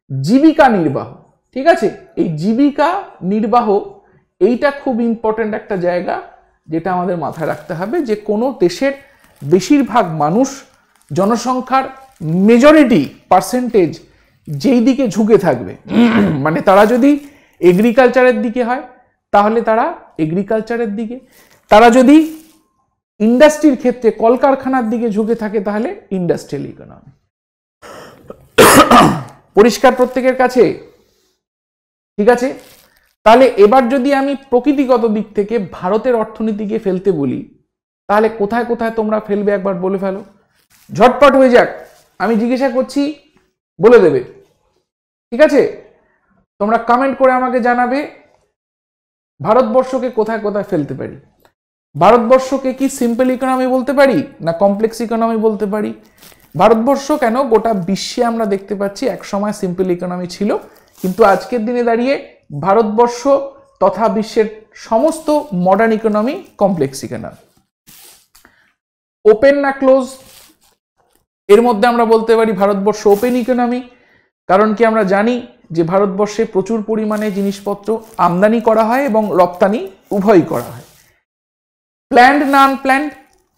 জীবিকা নির্বাহ, ঠিক আছে? এই জীবিকা নির্বাহ এইটা খুব ইম্পর্টেন্ট একটা জায়গা, যেটা আমাদের মাথায় রাখতে হবে, যে কোনো দেশের বেশিরভাগ মানুষ, জনসংখ্যার মেজরিটি পার্সেন্টেজ যেই দিকে ঝুঁকে থাকবে, মানে তারা যদি এগ্রিকালচারের দিকে হয় তাহলে তারা এগ্রিকালচারের দিকে, তারা যদি ইন্ডাস্ট্রির ক্ষেত্রে কলকারখানার দিকে ঝুঁকে থাকে তাহলে ইন্ডাস্ট্রিয়াল ইকোনমি। পরিষ্কার প্রত্যেকের কাছে? ঠিক আছে, তাহলে এবার যদি আমি প্রকৃতিগত দিক থেকে ভারতের অর্থনীতিকে ফেলতে বলি, তাহলে কোথায় কোথায় তোমরা ফেলবে একবার বলে ফেলো, ঝটপট হয়ে যাক, আমি জিজ্ঞাসা করছি বলে দেবে, ঠিক আছে? তোমরা কমেন্ট করে আমাকে জানাবে ভারতবর্ষকে কোথায় কোথায় ফেলতে পারি। ভারতবর্ষকে কি সিম্পল ইকোনমি বলতে পারি না কমপ্লেক্স ইকোনমি বলতে পারি? ভারতবর্ষ কেন, গোটা বিশ্বে আমরা দেখতে পাচ্ছি একসময় সিম্পল ইকোনমি ছিল, কিন্তু আজকের দিনে দাঁড়িয়ে ভারতবর্ষ তথা বিশ্বের সমস্ত modern economy complex economy. Open না ক্লোজ? এর মধ্যে আমরা বলতে পারি ভারতবর্ষ ওপেন ইকোনমি, কারণ কি আমরা জানি যে ভারতবর্ষে প্রচুর পরিমাণে জিনিসপত্র আমদানি করা হয় এবং রপ্তানি উভয়ই করা হয়। প্ল্যান্ড না আনপ্ল্যান্ড?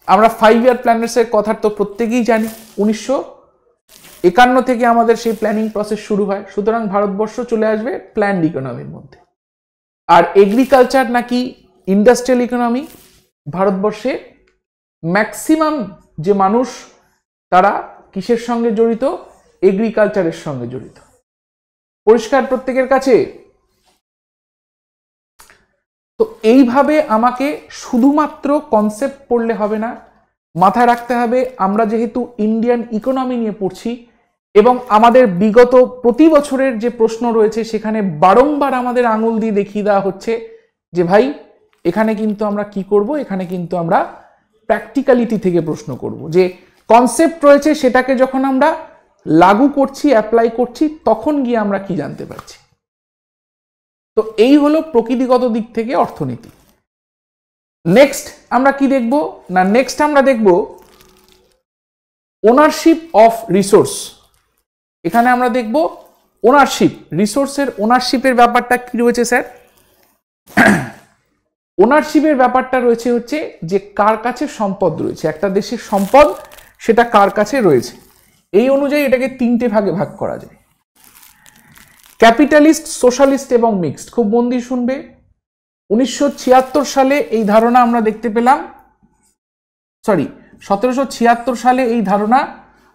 আমরা 5 ইয়ার প্ল্যানেটসের কথা তো প্রত্যেকেই জানি, 1951 থেকে আমাদের সেই প্ল্যানিং প্রসেস শুরু হয়, সুতরাং ভারতবর্ষ চলে আসবে প্ল্যান্ড ইকোনমির মধ্যে। আর এগ্রিকালচার নাকি ইন্ডাস্ট্রিয়াল ইকোনমি? ভারতবর্ষে ম্যাক্সিমাম যে মানুষ তারা কিসের সঙ্গে জড়িত? এগ্রিকালচারের সঙ্গে জড়িত। পরিষ্কার প্রত্যেকের কাছে? তো এইভাবে আমাকে শুধুমাত্র কনসেপ্ট পড়লে হবে না, মাথায় রাখতে হবে আমরা যেহেতু ইন্ডিয়ান ইকোনমি নিয়ে পড়ছি এবং আমাদের বিগত প্রতি বছরের যে প্রশ্ন রয়েছে সেখানে বারংবার আমাদের আঙুল দিয়ে দেখিয়ে দেওয়া হচ্ছে যে ভাই এখানে কিন্তু আমরা কি করব, এখানে কিন্তু আমরা প্র্যাকটিক্যালিটি থেকে প্রশ্ন করব, যে কনসেপ্ট রয়েছে সেটাকে যখন আমরা লাগু করছি, অ্যাপ্লাই করছি, তখন গিয়ে আমরা কি জানতে পারছি। তো এই হলো প্রকৃতিগত দিক থেকে অর্থনীতি। নেক্সট আমরা কি দেখব না, নেক্সট আমরা দেখব ওনারশিপ অফ রিসোর্স। এখানে আমরা দেখব ওনারশিপ, রিসোর্সের ওনারশিপের ব্যাপারটা কি রয়েছে স্যার? ওনারশিপের ব্যাপারটা রয়েছে হচ্ছে যে কার কাছে সম্পদ রয়েছে, একটা দেশের সম্পদ সেটা কার কাছে রয়েছে, এই অনুযায়ী এটাকে 3টে ভাগে ভাগ করা যায়, ক্যাপিটালিস্ট, সোশ্যালিস্ট এবং মিক্সড। খুব মন দিয়ে শুনবে, 1976 সালে এই ধারণা আমরা দেখতে পেলাম, 1776 সালে এই ধারণা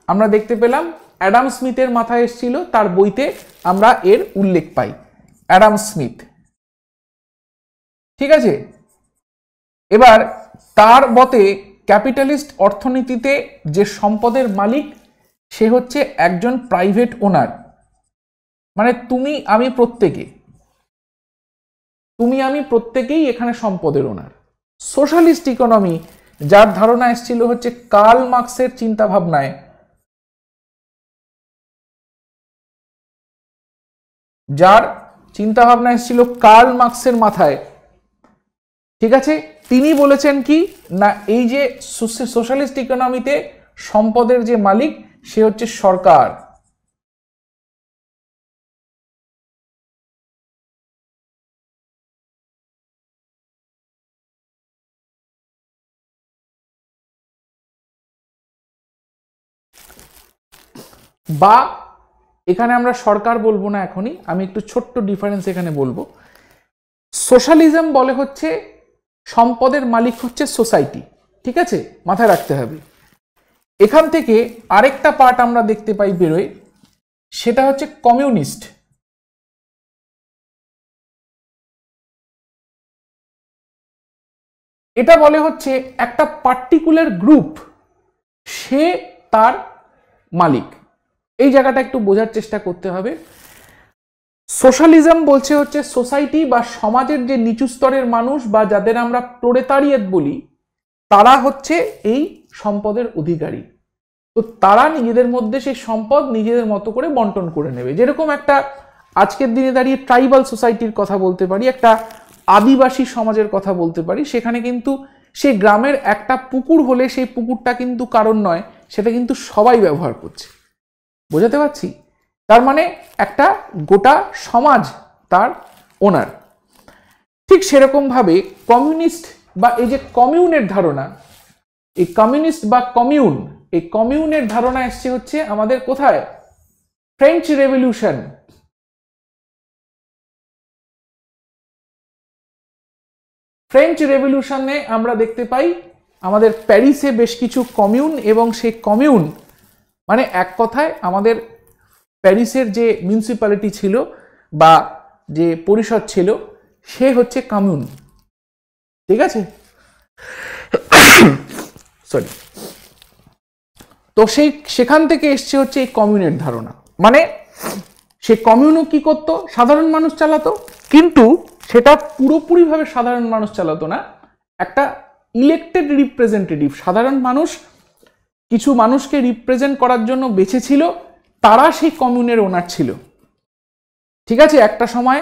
আমরা দেখতে পেলাম, অ্যাডাম স্মিথের মাথায় এসেছিল, তার বইতে আমরা এর উল্লেখ পাই, অ্যাডাম স্মিথ, ঠিক আছে? এবার তার মতে ক্যাপিটালিস্ট অর্থনীতিতে যে সম্পদের মালিক সে হচ্ছে একজন প্রাইভেট ওনার, মানে তুমি আমি প্রত্যেকেই এখানে সম্পদের ওনার। সোশ্যালিস্ট ইকোনমি যার ধারণা এসেছিল হচ্ছে কার্ল মার্কসের চিন্তা ভাবনায়, যার চিন্তা ভাবনা এসেছিল কার্ল মার্কসের মাথায়, ঠিক আছে? তিনি বলেছেন কি না, এই যে সোশ্যালিস্ট ইকোনমিতে সম্পদের যে মালিক সে হচ্ছে সরকার। বা এখানে আমরা সরকার বলবো না এখনই, আমি একটু ছোট্ট ডিফারেন্স এখানে বলবো। সোশ্যালিজম বলে হচ্ছে সম্পদের মালিক হচ্ছে সোসাইটি, ঠিক আছে, মাথায় রাখতে হবে। এখান থেকে আরেকটা পার্ট আমরা দেখতে পাই বেরোয়, সেটা হচ্ছে কমিউনিস্ট। এটা বলে হচ্ছে একটা পার্টিকুলার গ্রুপ সে তার মালিক। এই জায়গাটা একটু বোঝার চেষ্টা করতে হবে। সোশ্যালিজম বলছে হচ্ছে সোসাইটি বা সমাজের যে নিচু স্তরের মানুষ বা যাদের আমরা প্রোলেতারিয়েট বলি, তারা হচ্ছে এই সম্পদের অধিকারী। তো তারা নিজেদের মধ্যে সেই সম্পদ নিজেদের মতো করে বন্টন করে নেবে। যেরকম একটা আজকের দিনে দাঁড়িয়ে ট্রাইবাল সোসাইটির কথা বলতে পারি, একটা আদিবাসী সমাজের কথা বলতে পারি। সেখানে কিন্তু সেই গ্রামের একটা পুকুর হলে সেই পুকুরটা কিন্তু কারণ নয়, সেটা কিন্তু সবাই ব্যবহার করছে। বোঝাতে পারছি? তার মানে একটা গোটা সমাজ তার ওনার। ঠিক সেরকম ভাবে কমিউনিস্ট বা এই যে কমিউনের ধারণা, এই কমিউনিস্ট বা কমিউন, এই কমিউনের ধারণা এসছে হচ্ছে আমাদের কোথায়? French revolution. ফ্রেঞ্চ রেভলিউশনে আমরা দেখতে পাই আমাদের প্যারিসে বেশ কিছু কমিউন, এবং সেই কমিউন মানে এক কথায় আমাদের প্যারিসের যে মিউনিসিপ্যালিটি ছিল বা যে পরিষদ ছিল সে হচ্ছে কমিউন, ঠিক আছে? সরি। তো সেখান থেকে এসছে হচ্ছে এই কমিউনের ধারণা। মানে সে কমিউনও কি করতো? সাধারণ মানুষ চালাতো, কিন্তু সেটা পুরোপুরিভাবে সাধারণ মানুষ চালাতো না। একটা ইলেক্টেড রিপ্রেজেন্টেটিভ, সাধারণ মানুষ কিছু মানুষকে রিপ্রেজেন্ট করার জন্য বেঁচেছিল, তারা সেই কমিউনের ওনার ছিল, ঠিক আছে? একটা সময়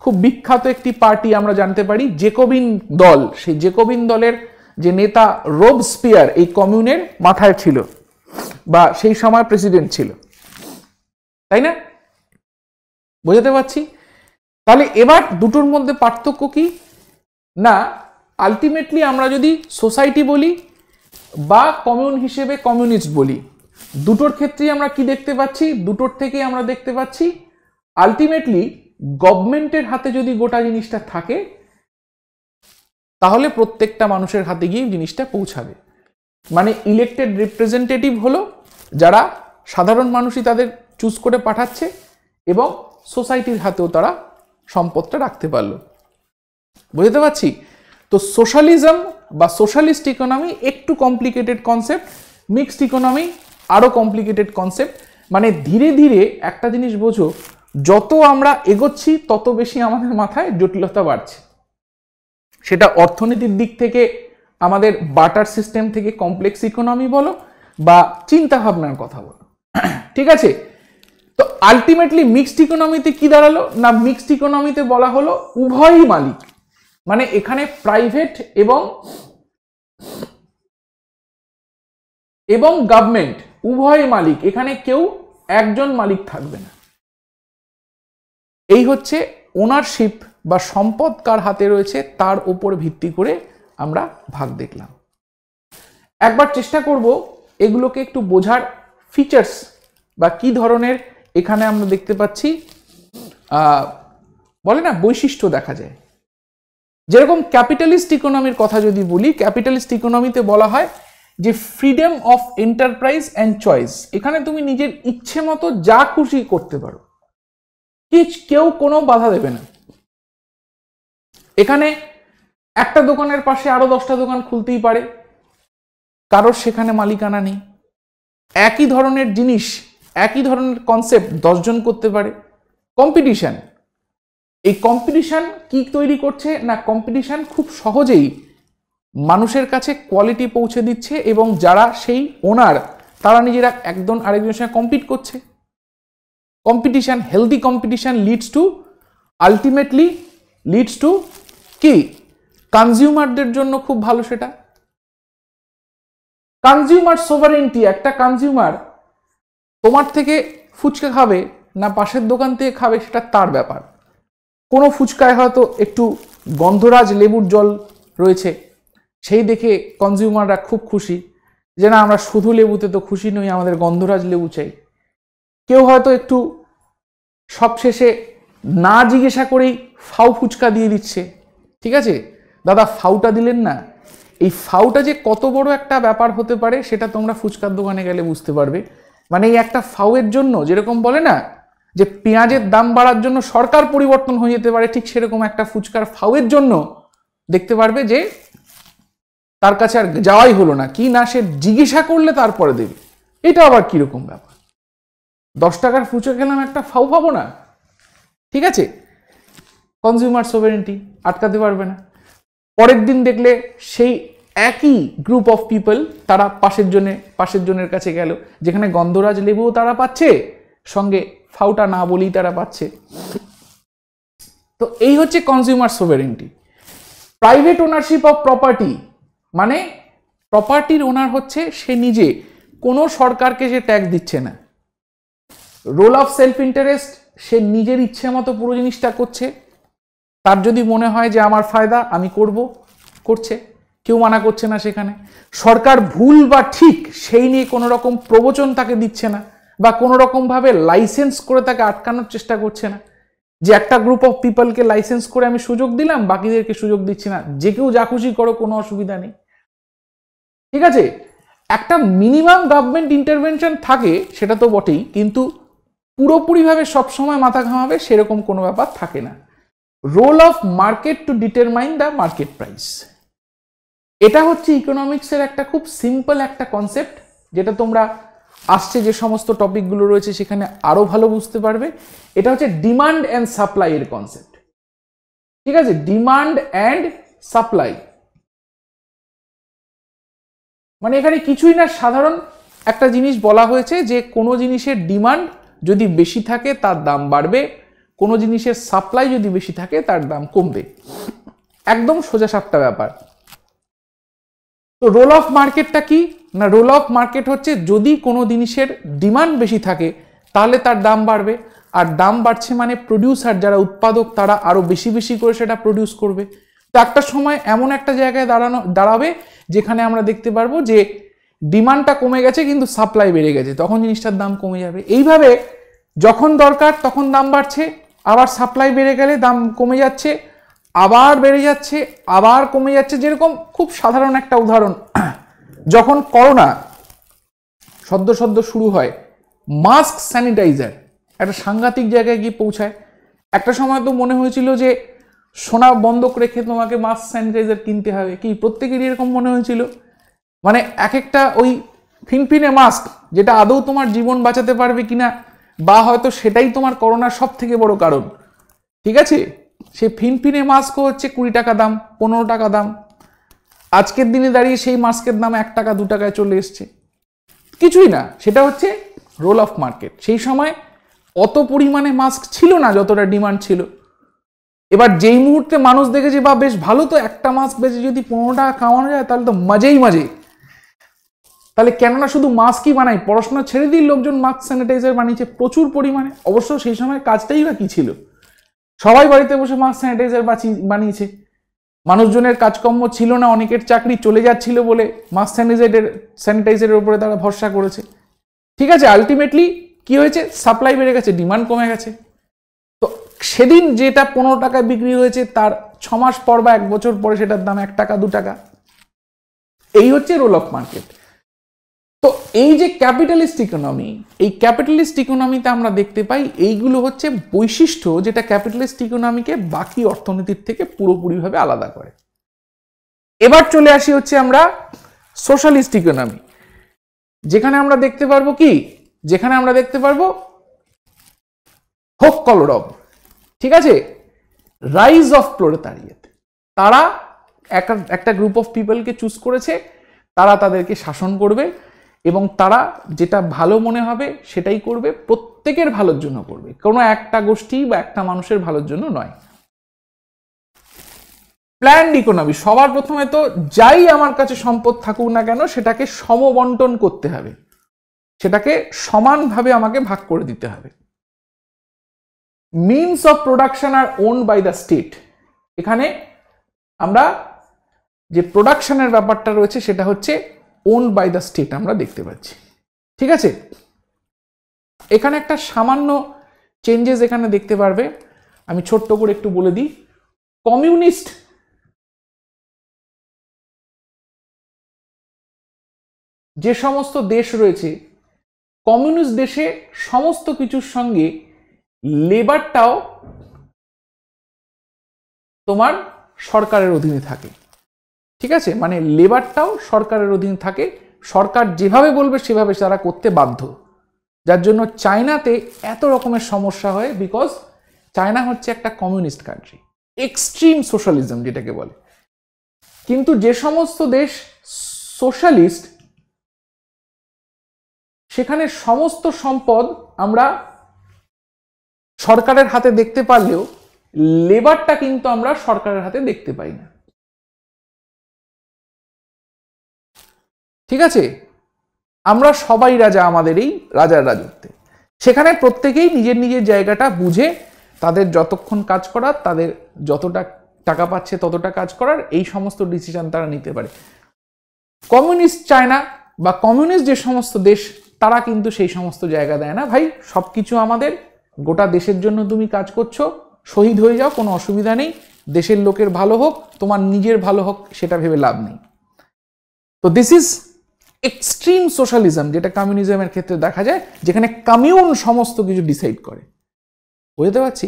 খুব বিখ্যাত একটি পার্টি আমরা জানতে পারি, জেকোবিন দল। সেই জেকোবিন দলের যে নেতা রোবস্পিয়ার এই কমিউনের মাথায় ছিল বা সেই সময় প্রেসিডেন্ট ছিল, তাই না? বোঝাতে পারছি? তাহলে এবার দুটোর মধ্যে পার্থক্য কি না, আলটিমেটলি আমরা যদি সোসাইটি বলি বা কমিউন হিসেবে কমিউনিস্ট বলি, দুটোর ক্ষেত্রেই আমরা কি দেখতে পাচ্ছি? দুটোর থেকেই আমরা দেখতে পাচ্ছি আলটিমেটলি গভর্নমেন্টের হাতে যদি গোটা জিনিসটা থাকে, তাহলে প্রত্যেকটা মানুষের হাতে গিয়ে জিনিসটা পৌঁছাবে। মানে ইলেক্টেড রিপ্রেজেন্টেটিভ হলো যারা সাধারণ মানুষই তাদের চুজ করে পাঠাচ্ছে, এবং সোসাইটির হাতেও তারা সম্পদটা রাখতে পারলো। বুঝতে পারছি? তো সোশ্যালিজম বা সোশ্যালিস্ট ইকোনমি একটু কমপ্লিকেটেড কনসেপ্ট, মিক্সড ইকোনমি আরো কমপ্লিকেটেড কনসেপ্ট। মানে ধীরে ধীরে একটা জিনিস বোঝো, যত আমরা এগোচ্ছি তত বেশি আমাদের মাথায় জটিলতা বাড়ছে। সেটা অর্থনীতির দিক থেকে আমাদের বাটার সিস্টেম থেকে কমপ্লেক্স ইকোনমি বলো বা চিন্তা ভাবনার কথা বলো, ঠিক আছে? তো আলটিমেটলি মিক্সড ইকোনমিতে কি দাঁড়ালো না, মিক্সড ইকোনমিতে বলা হলো উভয়ই মালিক। মানে এখানে প্রাইভেট এবং গভর্নমেন্ট উভয় মালিক, এখানে কেউ একজন মালিক থাকবে না। এই হচ্ছে ওনারশিপ বা সম্পদ কার হাতে রয়েছে তার উপর ভিত্তি করে আমরা ভাগ দেখলাম। একবার চেষ্টা করব এগুলোকে একটু বোঝার, ফিচার্স বা কি ধরনের এখানে আমরা দেখতে পাচ্ছি বলে না বৈশিষ্ট্য দেখা যায়। যেরকম ক্যাপিটালিস্ট ইকোনমির কথা যদি বলি, ক্যাপিটালিস্ট ইকোনমিতে বলা হয় যে freedom of enterprise and choice. এখানে তুমি নিজের ইচ্ছে মতো যা খুশি করতে পারো, কেউ কোনো বাধা দেবে না। এখানে একটা দোকানের পাশে আরো 10টা দোকান খুলতেই পারে, কারোর সেখানে মালিকানা নেই। একই ধরনের জিনিস, একই ধরনের কনসেপ্ট 10 জন করতে পারে। কম্পিটিশন, এই কম্পিটিশন কি তৈরি করছে না, কম্পিটিশন খুব সহজেই মানুষের কাছে কোয়ালিটি পৌঁছে দিচ্ছে, এবং যারা সেই ওনার তারা নিজেরা একজন আরেকজনের সঙ্গে কম্পিট করছে। Competition, healthy competition ultimately leads to কি, কনজিউমারদের জন্য খুব ভালো। সেটা কনজিউমার সোভারেন্টি, একটা কনজিউমার তোমার থেকে ফুচকা খাবে না পাশের দোকান থেকে খাবে সেটা তার ব্যাপার। কোনো ফুচকায় হয়তো একটু গন্ধরাজ লেবুর জল রয়েছে, সেই দেখে কনজিউমাররা খুব খুশি যে না আমরা শুধু লেবুতে তো খুশি নই, আমাদের গন্ধরাজ লেবু চাই। কেউ হয়তো একটু সবশেষে না জিজ্ঞাসা করেই ফাউ ফুচকা দিয়ে দিচ্ছে। ঠিক আছে দাদা, ফাউটা দিলেন না, এই ফাউটা যে কত বড় একটা ব্যাপার হতে পারে সেটা তোমরা ফুচকার দোকানে গেলে বুঝতে পারবে। মানে এই একটা ফাউয়ের জন্য, যেরকম বলে না যে পেঁয়াজের দাম বাড়ার জন্য সরকার পরিবর্তন হয়ে যেতে পারে, ঠিক সেরকম একটা ফুচকার ফাউয়ের জন্য দেখতে পারবে যে তার কাছে আর যাওয়াই হলো না, কি না সে জিজ্ঞাসা করলে তারপরে দেবে। এটা আবার কিরকম ব্যাপার? 10 টাকার ফুচকা খেলাম, একটা ফাউ পাবো না? ঠিক আছে, কনজিউমার সোভারেন্টি আটকাতে পারবে না। পরের দিন দেখলে সেই একই গ্রুপ অফ পিপল তারা পাশের জনের কাছে গেল, যেখানে গন্ধরাজ লেবুও তারা পাচ্ছে, সঙ্গে ফাউটা না বলেই তারা পাচ্ছে। তো এই হচ্ছে consumer sovereignty. Private ownership of property, মানে প্রপার্টির ওনার হচ্ছে সে নিজে, কোনো সরকারকে সে ট্যাক্স দিচ্ছে না। রোল অফ সেলফ ইন্টারেস্ট, সে নিজের ইচ্ছে মতো পুরো জিনিসটা করছে। তার যদি মনে হয় যে আমার ফায়দা আমি করব, করছে, কেউ মানা করছে না। সেখানে সরকার ভুল বা ঠিক সেই নিয়ে কোনো রকম প্রবচন তাকে দিচ্ছে না, বা কোনো রকমভাবে লাইসেন্স করে তাকে আটকানোর চেষ্টা করছে না, যে একটা গ্রুপ অফ পিপলকে লাইসেন্স করে আমি সুযোগ দিলাম, বাকিদেরকে সুযোগ দিচ্ছি না, যে কেউ যা খুশি করো, কোনো অসুবিধা নেই। ঠিক আছে, একটা মিনিমাম গভর্নমেন্ট ইন্টারভেনশন থাকে, সেটা তো বটেই, কিন্তু পুরোপুরিভাবে সবসময় মাথা ঘামাবে সেরকম কোনো ব্যাপার থাকে না। Role of market to determine the market price, এটা হচ্ছে ইকোনমিক্সের একটা খুব সিম্পল একটা কনসেপ্ট, যেটা তোমরা আসছে যে সমস্ত টপিকগুলো রয়েছে সেখানে আরো ভালো বুঝতে পারবে। এটা হচ্ছে ডিমান্ড অ্যান্ড সাপ্লাই এর কনসেপ্ট। ঠিক আছে, ডিমান্ড অ্যান্ড সাপ্লাই মানে এখানে কিছুই না, সাধারণ একটা জিনিস বলা হয়েছে যে কোনো জিনিসের ডিমান্ড যদি বেশি থাকে তার দাম বাড়বে, কোনো জিনিসের সাপ্লাই যদি বেশি থাকে তার দাম কমবে। একদম সোজা সাপটা ব্যাপার। তো রোল অফ মার্কেটটা কি না, রোল অফ মার্কেট হচ্ছে যদি কোনো জিনিসের ডিমান্ড বেশি থাকে তাহলে তার দাম বাড়বে, আর দাম বাড়ছে মানে প্রডিউসার যারা উৎপাদক তারা আরো বেশি বেশি করে সেটা প্রডিউস করবে। তো একটা সময় এমন একটা জায়গায় দাঁড়াবে যেখানে আমরা দেখতে পারবো যে ডিমান্ডটা কমে গেছে কিন্তু সাপ্লাই বেড়ে গেছে, তখন জিনিসটার দাম কমে যাবে। এইভাবে যখন দরকার তখন দাম বাড়ছে, আবার সাপ্লাই বেড়ে গেলে দাম কমে যাচ্ছে, আবার বেড়ে যাচ্ছে, আবার কমে যাচ্ছে। যেরকম খুব সাধারণ একটা উদাহরণ, যখন করোনা সদ্য শুরু হয়, মাস্ক স্যানিটাইজার একটা সাংঘাতিক জায়গায় গিয়ে পৌঁছায়। একটা সময় তো মনে হয়েছিল যে সোনা বন্ধক রেখে তোমাকে মাস্ক স্যানিটাইজার কিনতে হবে, কি প্রত্যেকেরই এরকম মনে হয়েছিল। মানে এক একটা ওই ফিনফিনে মাস্ক, যেটা আদৌ তোমার জীবন বাঁচাতে পারবে কিনা, বা হয়তো সেটাই তোমার করোনার সব থেকে বড় কারণ। ঠিক আছে, সে ফিনফিনে মাস্কও হচ্ছে 20 টাকা দাম, 15 টাকা দাম। আজকের দিনে দাঁড়িয়ে সেই মাস্কের দাম 1 টাকা 2 টাকায় চলে এসছে। কিছুই না, সেটা হচ্ছে রোল অফ মার্কেট। সেই সময় অত পরিমাণে মাস্ক ছিল না যতটা ডিমান্ড ছিল। এবার যেই মুহূর্তে মানুষ দেখেছে বা বেশ ভালো, তো একটা মাস্ক বেচে যদি 15 টাকা কামানো যায় তাহলে তো মজেই মজে। তাহলে কেননা শুধু মাস্কই বানাই, পড়াশোনা ছেড়ে দিয়ে লোকজন মাস্ক স্যানিটাইজার বানিয়েছে প্রচুর পরিমাণে। অবশ্য সেই সময় কাজটাই বা কি ছিল, সবাই বাড়িতে বসে মাস্ক স্যানিটাইজার বানিয়েছে। মানুষজনের কাজকর্ম ছিল না, অনেকের চাকরি চলে যাচ্ছিল বলে মাস্ক স্যানিটাইজারের উপরে তারা ভরসা করেছে। ঠিক আছে, আলটিমেটলি কি হয়েছে, সাপ্লাই বেড়ে গেছে, ডিমান্ড কমে গেছে। তো সেদিন যেটা 15 টাকায় বিক্রি হয়েছে তার 6 মাস পর বা 1 বছর পরে সেটার দাম 1 টাকা 2 টাকা। এই হচ্ছে রোল অফ মার্কেট। তো এই যে ক্যাপিটালিস্ট ইকোনমি, এই ক্যাপিটালিস্ট ইকোনমিতে আমরা দেখতে পাই এইগুলো হচ্ছে বৈশিষ্ট্য যেটা ক্যাপিটালিস্ট ইকোনমিকে বাকি অর্থনীতির থেকে পুরোপুরিভাবে আলাদা করে। এবার চলে আসি হচ্ছে আমরা সোশ্যালিস্ট ইকোনমি, যেখানে আমরা দেখতে পারবো কি, যেখানে আমরা দেখতে পারবো হোক কলরব। ঠিক আছে, রাইজ অফ প্রোলেতারিয়েট। তারা একটা গ্রুপ অফ পিপলকে চুজ করেছে, তারা তাদেরকে শাসন করবে এবং তারা যেটা ভালো মনে হবে সেটাই করবে, প্রত্যেকের ভালোর জন্য করবে, কোনো একটা গোষ্ঠী বা একটা মানুষের ভালোর জন্য নয়। প্ল্যান্ড ইকোনমি, সবার প্রথমে তো যাই আমার কাছে সম্পদ থাকুক না কেন সেটাকে সমবন্টন করতে হবে। সেটাকে সমানভাবে আমাকে ভাগ করে দিতে হবে। Means of production are owned by the state. এখানে আমরা যে প্রোডাকশনের ব্যাপারটা রয়েছে সেটা হচ্ছে ওন্ড বাই দ্য স্টেট আমরা দেখতে পাচ্ছি। ঠিক আছে, এখানে একটা সামান্য চেঞ্জেস এখানে দেখতে পারবে, আমি ছোট্ট করে একটু বলে দিই। কমিউনিস্ট যে সমস্ত দেশ রয়েছে, কমিউনিস্ট দেশে সমস্ত কিছুর সঙ্গে লেবারটাও তোমার সরকারের অধীনে থাকে। ঠিক আছে, মানে লেবারটাও সরকারের অধীনে থাকে, সরকার যেভাবে বলবে সেভাবে তারা করতে বাধ্য। যার জন্য চায়নাতে এত রকমের সমস্যা হয়, বিকজ চায়না হচ্ছে একটা কমিউনিস্ট কান্ট্রি, এক্সট্রিম সোশ্যালিজম যেটাকে বলে। কিন্তু যে সমস্ত দেশ সোশ্যালিস্ট, সেখানে সমস্ত সম্পদ আমরা সরকারের হাতে দেখতে পারলেও লেবারটা কিন্তু আমরা সরকারের হাতে দেখতে পাই না। ঠিক আছে, আমরা সবাই রাজা আমাদের এই রাজার রাজত্বে। সেখানে প্রত্যেকেই নিজের নিজের জায়গাটা বুঝে তাদের যতক্ষণ কাজ করার, তাদের যতটা টাকা পাচ্ছে ততটা কাজ করার, এই সমস্ত ডিসিশন তারা নিতে পারে। কমিউনিস্ট চায়না বা কমিউনিস্ট যে সমস্ত দেশ, তারা কিন্তু সেই সমস্ত জায়গা দেয় না। ভাই সবকিছু আমাদের, গোটা দেশের জন্য তুমি কাজ করছো, শহীদ হয়ে যাও, কোনো অসুবিধা নেই, দেশের লোকের ভালো হোক, তোমার নিজের ভালো হোক, সেটা ভেবে লাভ নেই। তো দিস ইজ এক্সট্রিম সোশ্যালিজম, যেটা কমিউনিজমের ক্ষেত্রে দেখা যায়, যেখানে কমিউন সমস্ত কিছু ডিসাইড করে। বুঝতে পারছি।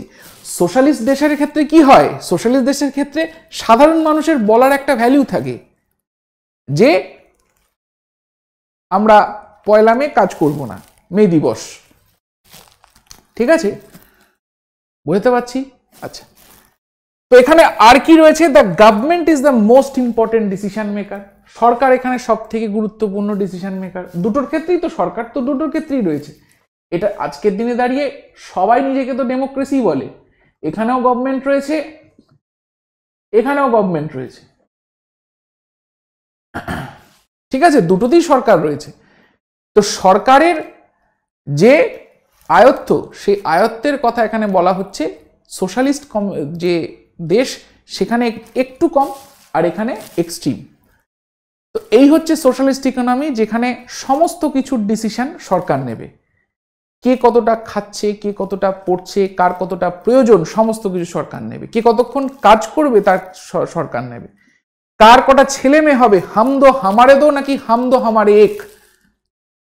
সোশ্যালিস্ট দেশের ক্ষেত্রে কি হয়? সোশ্যালিস্ট দেশের ক্ষেত্রে সাধারণ মানুষের বলার একটা ভ্যালু থাকে যে আমরা পয়লা মে কাজ করব না, মে দিবস। ঠিক আছে, বুঝতে পারছি। আচ্ছা, তো এখানে আর কি রয়েছে? The government is the most important decision maker. সরকার এখানে সব থেকে গুরুত্বপূর্ণ ডিসিশন মেকার। দুটোর ক্ষেত্রেই তো সরকার, তো দুটোর ক্ষেত্রেই রয়েছে। এটা আজকের দিনে দাঁড়িয়ে সবাই নিজেকে তো ডেমোক্রেসি বলে, এখানেও গভর্নমেন্ট রয়েছে, এখানেও গভর্নমেন্ট রয়েছে। ঠিক আছে, দুটোতেই সরকার রয়েছে। তো সরকারের যে আয়ত্ত, সেই আয়ত্তের কথা এখানে বলা হচ্ছে। সোশ্যালিস্ট যে দেশ, সেখানে একটু কম, আর এখানে এক্সট্রিম। তো এই হচ্ছে সোশ্যালিস্ট ইকোনমি, যেখানে সমস্ত কিছুর ডিসিশন সরকার নেবে। কে কতটা খাচ্ছে, কে কতটা পড়ছে, কার কতটা প্রয়োজন, সমস্ত কিছু সরকার নেবে। কে কতক্ষণ কাজ করবে তার সরকার নেবে। কার কটা ছেলে মেয়ে হবে, হামদো হামারে দো নাকি হামদো হামারে এক,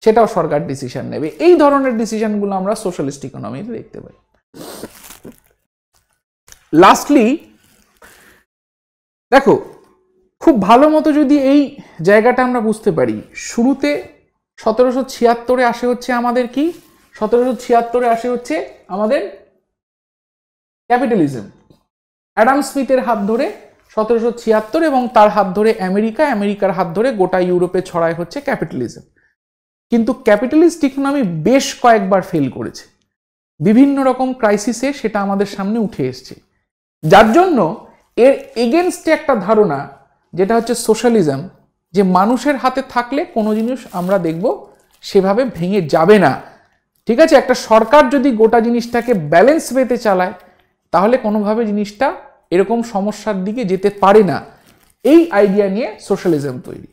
সেটাও সরকার ডিসিশন নেবে। এই ধরনের ডিসিশনগুলো আমরা সোশ্যালিস্ট ইকোনমিতে দেখতে পাই। লাস্টলি দেখো, খুব ভালো মতো যদি এই জায়গাটা আমরা বুঝতে পারি, শুরুতে 1776 আসে হচ্ছে আমাদের কি, 1776 আসে হচ্ছে আমাদের ক্যাপিটালিজম। অ্যাডাম স্মিথের হাত ধরে 1776, এবং তার হাত ধরে আমেরিকার হাত ধরে গোটা ইউরোপে ছড়ায় হচ্ছে ক্যাপিটালিজম। কিন্তু ক্যাপিটালিস্ট ইকোনমি বেশ কয়েকবার ফেল করেছে, বিভিন্ন রকম ক্রাইসিসে সেটা আমাদের সামনে উঠে এসছে। যার জন্য এর এগেনস্টে একটা ধারণা, যেটা হচ্ছে সোশ্যালিজম, যে মানুষের হাতে থাকলে কোনো জিনিস আমরা দেখব সেভাবে ভেঙে যাবে না। ঠিক আছে, একটা সরকার যদি গোটা জিনিসটাকে ব্যালেন্স পেতে চালায়, তাহলে কোনোভাবে জিনিসটা এরকম সমস্যার দিকে যেতে পারে না। এই আইডিয়া নিয়ে সোশ্যালিজম তৈরি।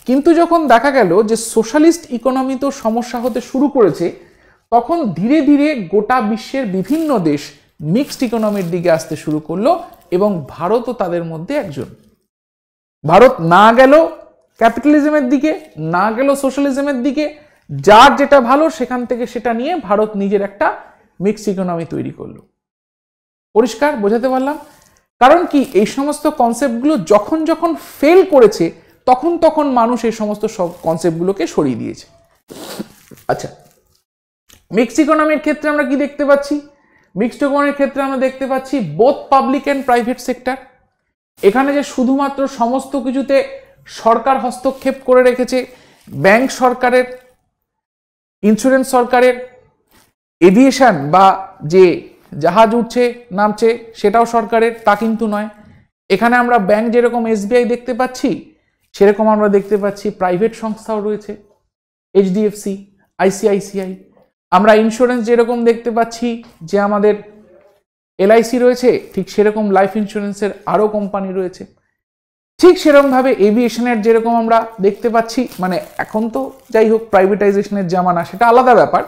কিন্তু যখন দেখা গেল যে সোশ্যালিস্ট ইকোনমি তো সমস্যা হতে শুরু করেছে, তখন ধীরে ধীরে গোটা বিশ্বের বিভিন্ন দেশ মিক্সড ইকোনমির দিকে আসতে শুরু করলো, এবং ভারতও তাদের মধ্যে একজন। ভারত না গেল ক্যাপিটালিজমের দিকে, না গেল সোশ্যালিজমের দিকে, যার যেটা ভালো সেখান থেকে সেটা নিয়ে ভারত নিজের একটা মিক্সড ইকোনমি তৈরি করলো। পরিষ্কার বোঝাতে পারলাম? কারণ কি, এই সমস্ত কনসেপ্টগুলো যখন যখন ফেল করেছে, তখন তখন মানুষ এই সমস্ত সব কনসেপ্টগুলোকে সরিয়ে দিয়েছে। আচ্ছা, মিক্সড ইকোনমির ক্ষেত্রে আমরা কি দেখতে পাচ্ছি? মিক্সড ইকোনমির ক্ষেত্রে আমরা দেখতে পাচ্ছি both public and private sector. এখানে যে শুধুমাত্র সমস্ত কিছুতে সরকার হস্তক্ষেপ করে রেখেছে, ব্যাংক সরকারের, ইন্স্যুরেন্স সরকারের, এভিয়েশন বা যে জাহাজ উঠছে নামছে সেটাও সরকারের, তা কিন্তু নয়। এখানে আমরা ব্যাংক যেরকম SBI দেখতে পাচ্ছি, সেরকম আমরা দেখতে পাচ্ছি প্রাইভেট সংস্থাও রয়েছে, HDFC। আইসিআইসিআই। আমরা ইন্স্যুরেন্স যেরকম দেখতে পাচ্ছি যে আমাদের এলআইসি রয়েছে, ঠিক সেরকম লাইফ ইন্স্যুরেন্সের আরও কোম্পানি রয়েছে। ঠিক সেরকমভাবে এভিয়েশনের যেরকম আমরা দেখতে পাচ্ছি, মানে এখন তো যাই হোক প্রাইভেটাইজেশনের জামানা, সেটা আলাদা ব্যাপার,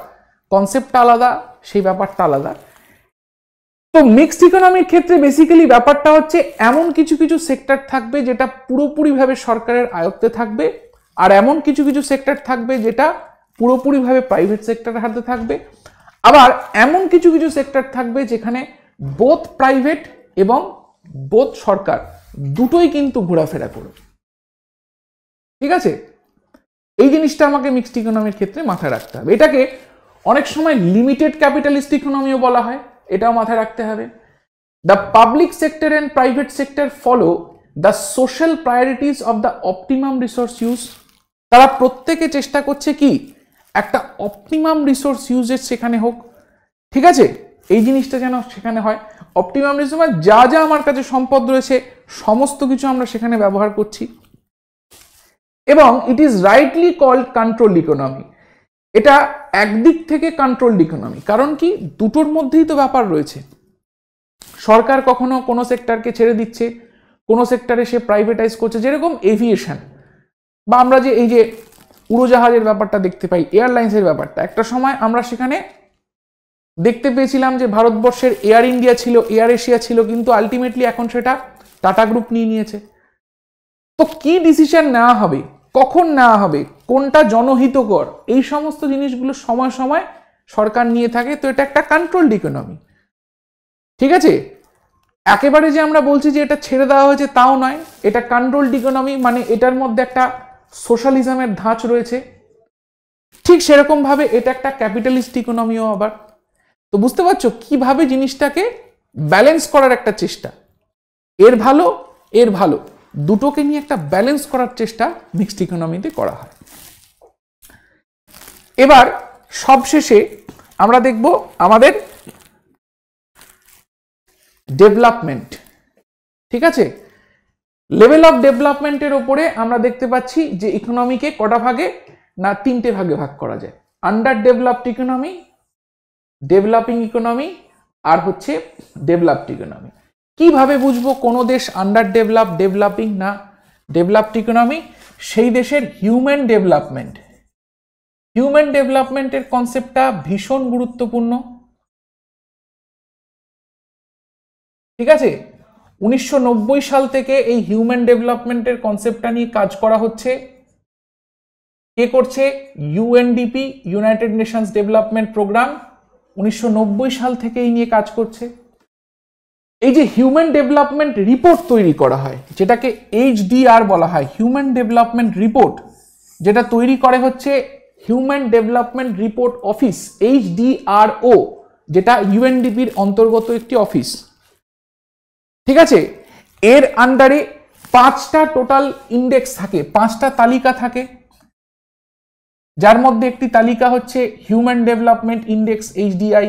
কনসেপ্টটা আলাদা, সেই ব্যাপারটা আলাদা। তো মিক্সড ইকোনমির ক্ষেত্রে বেসিক্যালি ব্যাপারটা হচ্ছে এমন কিছু কিছু সেক্টর থাকবে যেটা পুরোপুরিভাবে সরকারের আয়ত্তে থাকবে, আর এমন কিছু কিছু সেক্টর থাকবে যেটা পুরোপুরিভাবে প্রাইভেট সেক্টরের হাতে থাকবে, আবার এমন কিছু কিছু সেক্টর থাকবে যেখানে বোথ প্রাইভেট এবং বোথ সরকার দুটোই কিন্তু ঘোরাফেরা করবে। ঠিক আছে, এই জিনিসটা আমাকে মিক্সড ইকোনমির ক্ষেত্রে মাথায় রাখতে হবে। এটাকে অনেক সময় লিমিটেড ক্যাপিটালিস্ট ইকোনমিও বলা হয়, এটাও মাথায় রাখতে হবে। The public sector and private sector follow the social priorities of the optimum resource use. তারা প্রত্যেকে চেষ্টা করছে কি একটা অপটিমাম রিসোর্স ইউজের সেখানে হোক। ঠিক আছে, এই জিনিসটা যেন সেখানে হয়। অপটিমাম রিসোর্স যা যা আমার কাছে সম্পদ রয়েছে সমস্ত কিছু আমরা সেখানে ব্যবহার করছি। এবং it is rightly called controlled economy. এটা একদিক থেকে কন্ট্রোলড ইকোনমি, কারণ কি দুটোর মধ্যেই তো ব্যাপার রয়েছে। সরকার কখনো কোনো সেক্টরকে ছেড়ে দিচ্ছে, কোনো সেক্টরে সে প্রাইভেটাইজ করছে, যেরকম এভিয়েশন বা আমরা যে এই যে উড়োজাহাজের ব্যাপারটা দেখতে পাই, এয়ারলাইন্সের ব্যাপারটা, একটা সময় আমরা সেখানে দেখতে পেয়েছিলাম যে ভারতবর্ষের এয়ার ইন্ডিয়া ছিল, এয়ার এশিয়া ছিল, কিন্তু আলটিমেটলি এখন সেটা টাটা গ্রুপ নিয়ে নিয়েছে। তো কি ডিসিশন নেওয়া হবে, কখন নেওয়া হবে, কোনটা জনহিতকর, এই সমস্ত জিনিসগুলো সময় সময় সরকার নিয়ে থাকে। তো এটা একটা কন্ট্রোলড ইকোনমি। ঠিক আছে, একেবারে যে আমরা বলছি যে এটা ছেড়ে দেওয়া হয়েছে তাও নয়, এটা কন্ট্রোলড ইকোনমি, মানে এটার মধ্যে একটা সোশ্যালিজমের ধাঁচ রয়েছে। ঠিক সেরকম ভাবে এটা একটা ক্যাপিটালিস্ট ইকোনমিও আবার। তো বুঝতে পারছো কিভাবে জিনিসটাকে ব্যালেন্স করার একটা চেষ্টা, এর ভালো এর ভালো দুটোকে নিয়ে একটা ব্যালেন্স করার চেষ্টা মিক্সড ইকোনমিতে করা হয়। এবার সবশেষে আমরা দেখব আমাদের ডেভেলপমেন্ট। ঠিক আছে, লেভেল অফ ডেভেলপমেন্টের উপরে আমরা দেখতে পাচ্ছি যে ইকোনমিকে কটা ভাগে না তিনটে ভাগে ভাগ করা যায়। Under developed economy, developing economy, আর হচ্ছে ডেভেলপড ইকোনমি। কিভাবে বুঝবো কোনো দেশ আন্ডার ডেভেলপ, ডেভেলপিং না ডেভেলপড ইকোনমি? সেই দেশের হিউম্যান ডেভেলপমেন্ট, হিউম্যান ডেভেলপমেন্টের কনসেপ্টটা ভীষণ গুরুত্বপূর্ণ। ঠিক আছে, 1990 সাল থেকে এই হিউম্যান ডেভেলপমেন্টের কনসেপ্টটা নিয়ে কাজ করা হচ্ছে। কে করছে? UNDP, United Nations Development Programme, 1990 সাল থেকে এই নিয়ে কাজ করছে। এই যে হিউম্যান ডেভেলপমেন্ট রিপোর্ট তৈরি করা হয়, যেটাকে এইচডিআর বলা হয়, হিউম্যান ডেভেলপমেন্ট রিপোর্ট, যেটা তৈরি করে হচ্ছে হিউম্যান ডেভেলপমেন্ট রিপোর্ট অফিস, এইচডিআরও, যেটা ইউএনডিপির অন্তর্গত একটি অফিস। ঠিক আছে, এর আন্ডারে 5টা টোটাল ইন্ডেক্স থাকে, 5টা তালিকা থাকে, যার মধ্যে একটি তালিকা হচ্ছে হিউম্যান ডেভেলপমেন্ট ইন্ডেক্স এইচডিআই।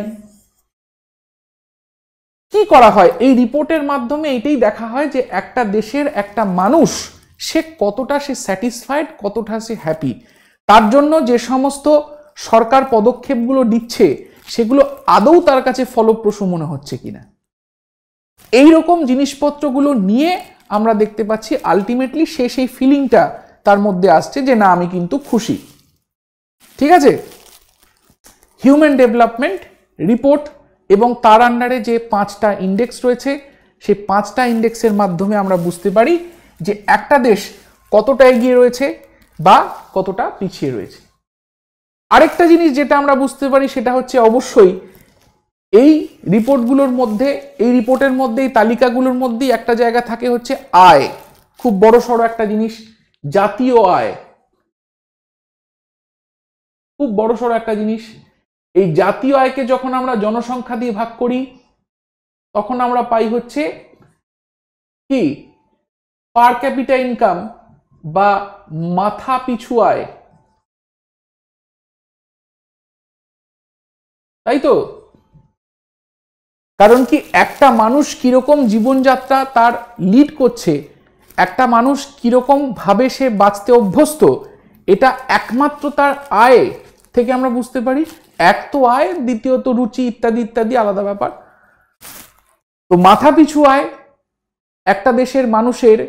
কি করা হয় এই রিপোর্টের মাধ্যমে? এটাই দেখা হয় যে একটা দেশের একটা মানুষ সে কতটা সে স্যাটিসফাইড, কতটা সে হ্যাপি, তার জন্য যে সমস্ত সরকার পদক্ষেপগুলো দিচ্ছে সেগুলো আদৌ তার কাছে ফলপ্রসূ মনে হচ্ছে কিনা। এই রকম জিনিসপত্রগুলো নিয়ে আমরা দেখতে পাচ্ছি আলটিমেটলি সে সেই ফিলিংটা তার মধ্যে আসছে যে না আমি কিন্তু খুশি। ঠিক আছে, হিউম্যান ডেভেলপমেন্ট রিপোর্ট এবং তার আন্ডারে যে 5টা ইন্ডেক্স রয়েছে, সেই 5টা ইন্ডেক্সের মাধ্যমে আমরা বুঝতে পারি যে একটা দেশ কতটা এগিয়ে রয়েছে বা কতটা পিছিয়ে রয়েছে। আরেকটা জিনিস যেটা আমরা বুঝতে পারি সেটা হচ্ছে অবশ্যই এই রিপোর্টগুলোর মধ্যে, এই রিপোর্টের মধ্যে, এই তালিকাগুলোর মধ্যেই একটা জায়গা থাকে হচ্ছে আয়, খুব বড় সড়ো একটা জিনিস, জাতীয় আয়, খুব বড় সড়ো একটা জিনিস। এই জাতীয় আয়কে যখন আমরা জনসংখ্যা দিয়ে ভাগ করি তখন আমরা পাই হচ্ছে কি পার ক্যাপিটা ইনকাম বা মাথা পিছু আয়, তাই তো? কারণ কি একটা মানুষ কিরকম জীবনযাত্রা তার লিড করছে, একটা মানুষ কিরকম ভাবে সে বাঁচতে অভ্যস্ত, এটা একমাত্র তার আয় থেকে আমরা বুঝতে পারি এক তো আয়, দ্বিতীয়ত রুচি, ইত্যাদি ইত্যাদি আলাদা ব্যাপার। তো মাথাপিছু আয় একটা দেশের মানুষের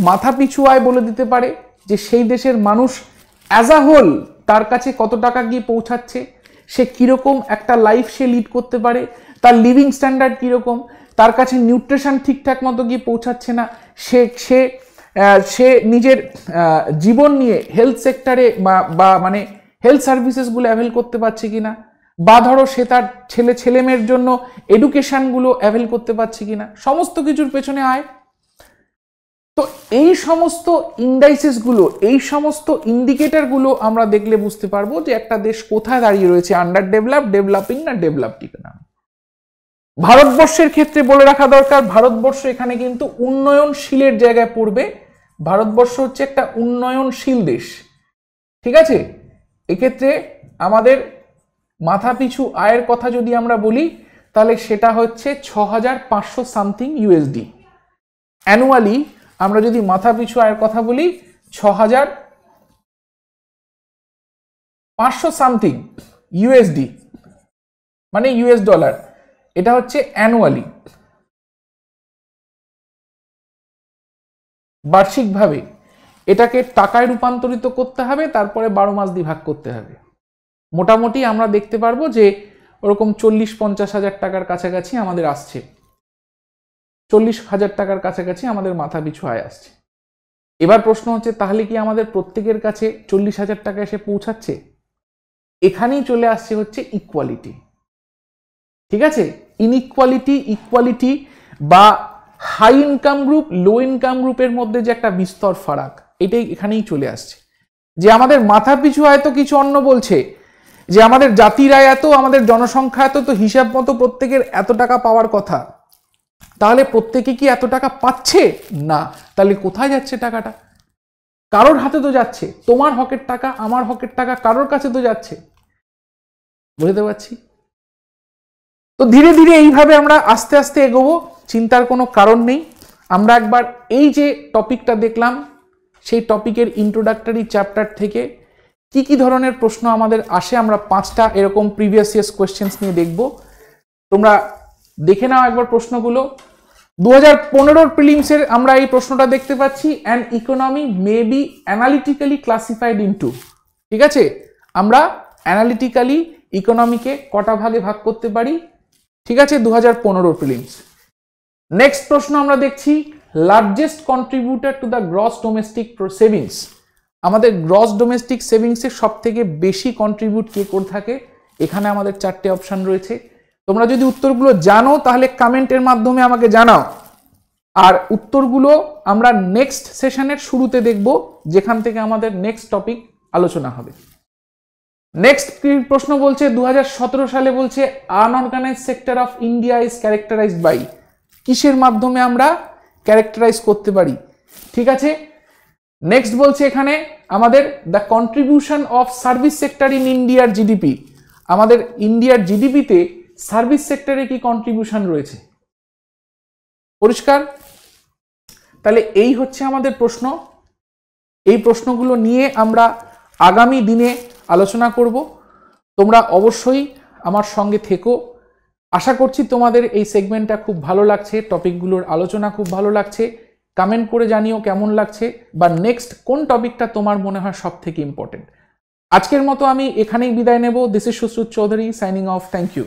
মাথাপিছু আয় বলে দিতে পারে যে সেই দেশের মানুষ অ্যাজ আ হোল তার কাছে কত টাকা গিয়ে পৌঁছাচ্ছে, সে কিরকম একটা লাইফ সে লিড করতে পারে, তার লিভিং স্ট্যান্ডার্ড কিরকম, তার কাছে নিউট্রিশন ঠিকঠাক মতো গিয়ে পৌঁছাচ্ছে না, সে নিজের জীবন নিয়ে হেলথ সেক্টরে বা মানে হেলথ সার্ভিসেসগুলো অ্যাভেল করতে পারছে কিনা, বা ধরো সে তার ছেলে মেয়ের জন্য এডুকেশনগুলো অ্যাভেল করতে পারছে কিনা, সমস্ত কিছুর পেছনে আয়। তো এই সমস্ত ইন্ডাইসেসগুলো, এই সমস্ত ইন্ডিকেটরগুলো আমরা দেখলে বুঝতে পারবো যে একটা দেশ কোথায় দাঁড়িয়ে রয়েছে, আন্ডার ডেভেলপ, ডেভেলপিং না ডেভেলপড ইকোনমি। ভারতবর্ষের ক্ষেত্রে বলে রাখা দরকার, ভারতবর্ষ এখানে কিন্তু উন্নয়নশীলের জায়গায় পড়বে। ভারতবর্ষ হচ্ছে একটা উন্নয়নশীল দেশ, ঠিক আছে। এক্ষেত্রে আমাদের মাথাপিছু আয়ের কথা যদি আমরা বলি তাহলে সেটা হচ্ছে 6500 সামথিং ইউএসডি অ্যানুয়ালি। আমরা যদি মাথাপিছু আয়ের কথা বলি 6500 সামথিং ইউএসডি মানে ইউএস ডলার, এটা হচ্ছে অ্যানুয়ালি, বার্ষিকভাবে এটাকে টাকায় রূপান্তরিত করতে হবে, তারপরে 12 মাস দিয়ে ভাগ করতে হবে। মোটামুটি আমরা দেখতে পারবো যে ওরকম 40-50 হাজার টাকার কাছাকাছি আমাদের আসছে, 40,000 টাকার কাছাকাছি আমাদের মাথাপিছু আয় আসছে। এবার প্রশ্ন হচ্ছে তাহলে কি আমাদের প্রত্যেকের কাছে 40,000 টাকা এসে পৌঁছাচ্ছে? এখানেই চলে আসছে হচ্ছে ইকুয়ালিটি, ঠিক আছে। ইনইকুয়ালিটি, ইকুয়ালিটি বা high income group, low income গ্রুপের মধ্যে যে একটা বিস্তর ফারাক, এটাই এখানেই চলে আসছে। যে আমাদের মাথাপিছু আয় তো কিছু অন্য বলছে, যে আমাদের জাতির আয় এত, আমাদের জনসংখ্যা এত, তো হিসাব মতো প্রত্যেকের এত টাকা পাওয়ার কথা। তাহলে প্রত্যেকে কি এত টাকা পাচ্ছে না? তাহলে কোথায় যাচ্ছে টাকাটা? কারোর হাতে তো যাচ্ছে, তোমার হকের টাকা, আমার হকের টাকা কারোর কাছে তো যাচ্ছে, বুঝতে পারছি। তো ধীরে ধীরে এইভাবে আমরা আস্তে আস্তে এগোবো, চিন্তার কোনো কারণ নেই। আমরা একবার এই যে টপিকটা দেখলাম, সেই টপিকের ইন্ট্রোডাক্টরি চ্যাপ্টার থেকে কি কি ধরনের প্রশ্ন আমাদের আসে, আমরা 5টা এরকম প্রিভিয়াস ইয়ার্স কোয়েশ্চেন্স নিয়ে দেখব। তোমরা দেখে নাও একবার প্রশ্নগুলো। 2015 প্রিলিমসের আমরা এই প্রশ্নটা দেখতে পাচ্ছি, an economy may be analytically classified into, ঠিক আছে। আমরা অ্যানালিটিক্যালি ইকোনমিকে কটা ভাগে ভাগ করতে পারি, ঠিক আছে, 2015 প্রিলিমস। নেক্সট প্রশ্ন আমরা দেখছি, largest contributor to the gross domestic savings. আমাদের গ্রস ডোমেস্টিক সেভিংসের সব থেকে বেশি কন্ট্রিবিউট কে করে থাকে? এখানে আমাদের 4টে অপশন রয়েছে। তোমরা যদি উত্তরগুলো জানো তাহলে কমেন্টের মাধ্যমে আমাকে জানাও, আর উত্তরগুলো আমরা নেক্সট সেশনের শুরুতে দেখব, যেখান থেকে আমাদের নেক্সট টপিক আলোচনা হবে। নেক্সট প্রশ্ন বলছে 2017 সালে বলছে unorganised sector of India is characterised by, কিসের মাধ্যমে আমরা ক্যারেক্টারাইজ করতে পারি, ঠিক আছে। নেক্সট বলছে এখানে আমাদের the contribution of service sector in ইন্ডিয়ার জিডিপি, আমাদের ইন্ডিয়ার জিডিপিতে সার্ভিস সেক্টরে কি কন্ট্রিবিউশন রয়েছে, পরিষ্কার। তাহলে এই হচ্ছে আমাদের প্রশ্ন। এই প্রশ্নগুলো নিয়ে আমরা আগামী দিনে আলোচনা করব। তোমরা অবশ্যই আমার সঙ্গে থেকো। আশা করছি তোমাদের এই সেগমেন্টটা খুব ভালো লাগছে, টপিকগুলোর আলোচনা খুব ভালো লাগছে। কমেন্ট করে জানিও কেমন লাগছে, বা নেক্সট কোন টপিকটা তোমার মনে হয় সব থেকে ইম্পর্টেন্ট। আজকের মতো আমি এখানেই বিদায় নেব। This is Sushruta Chowdhury signing off. Thank you.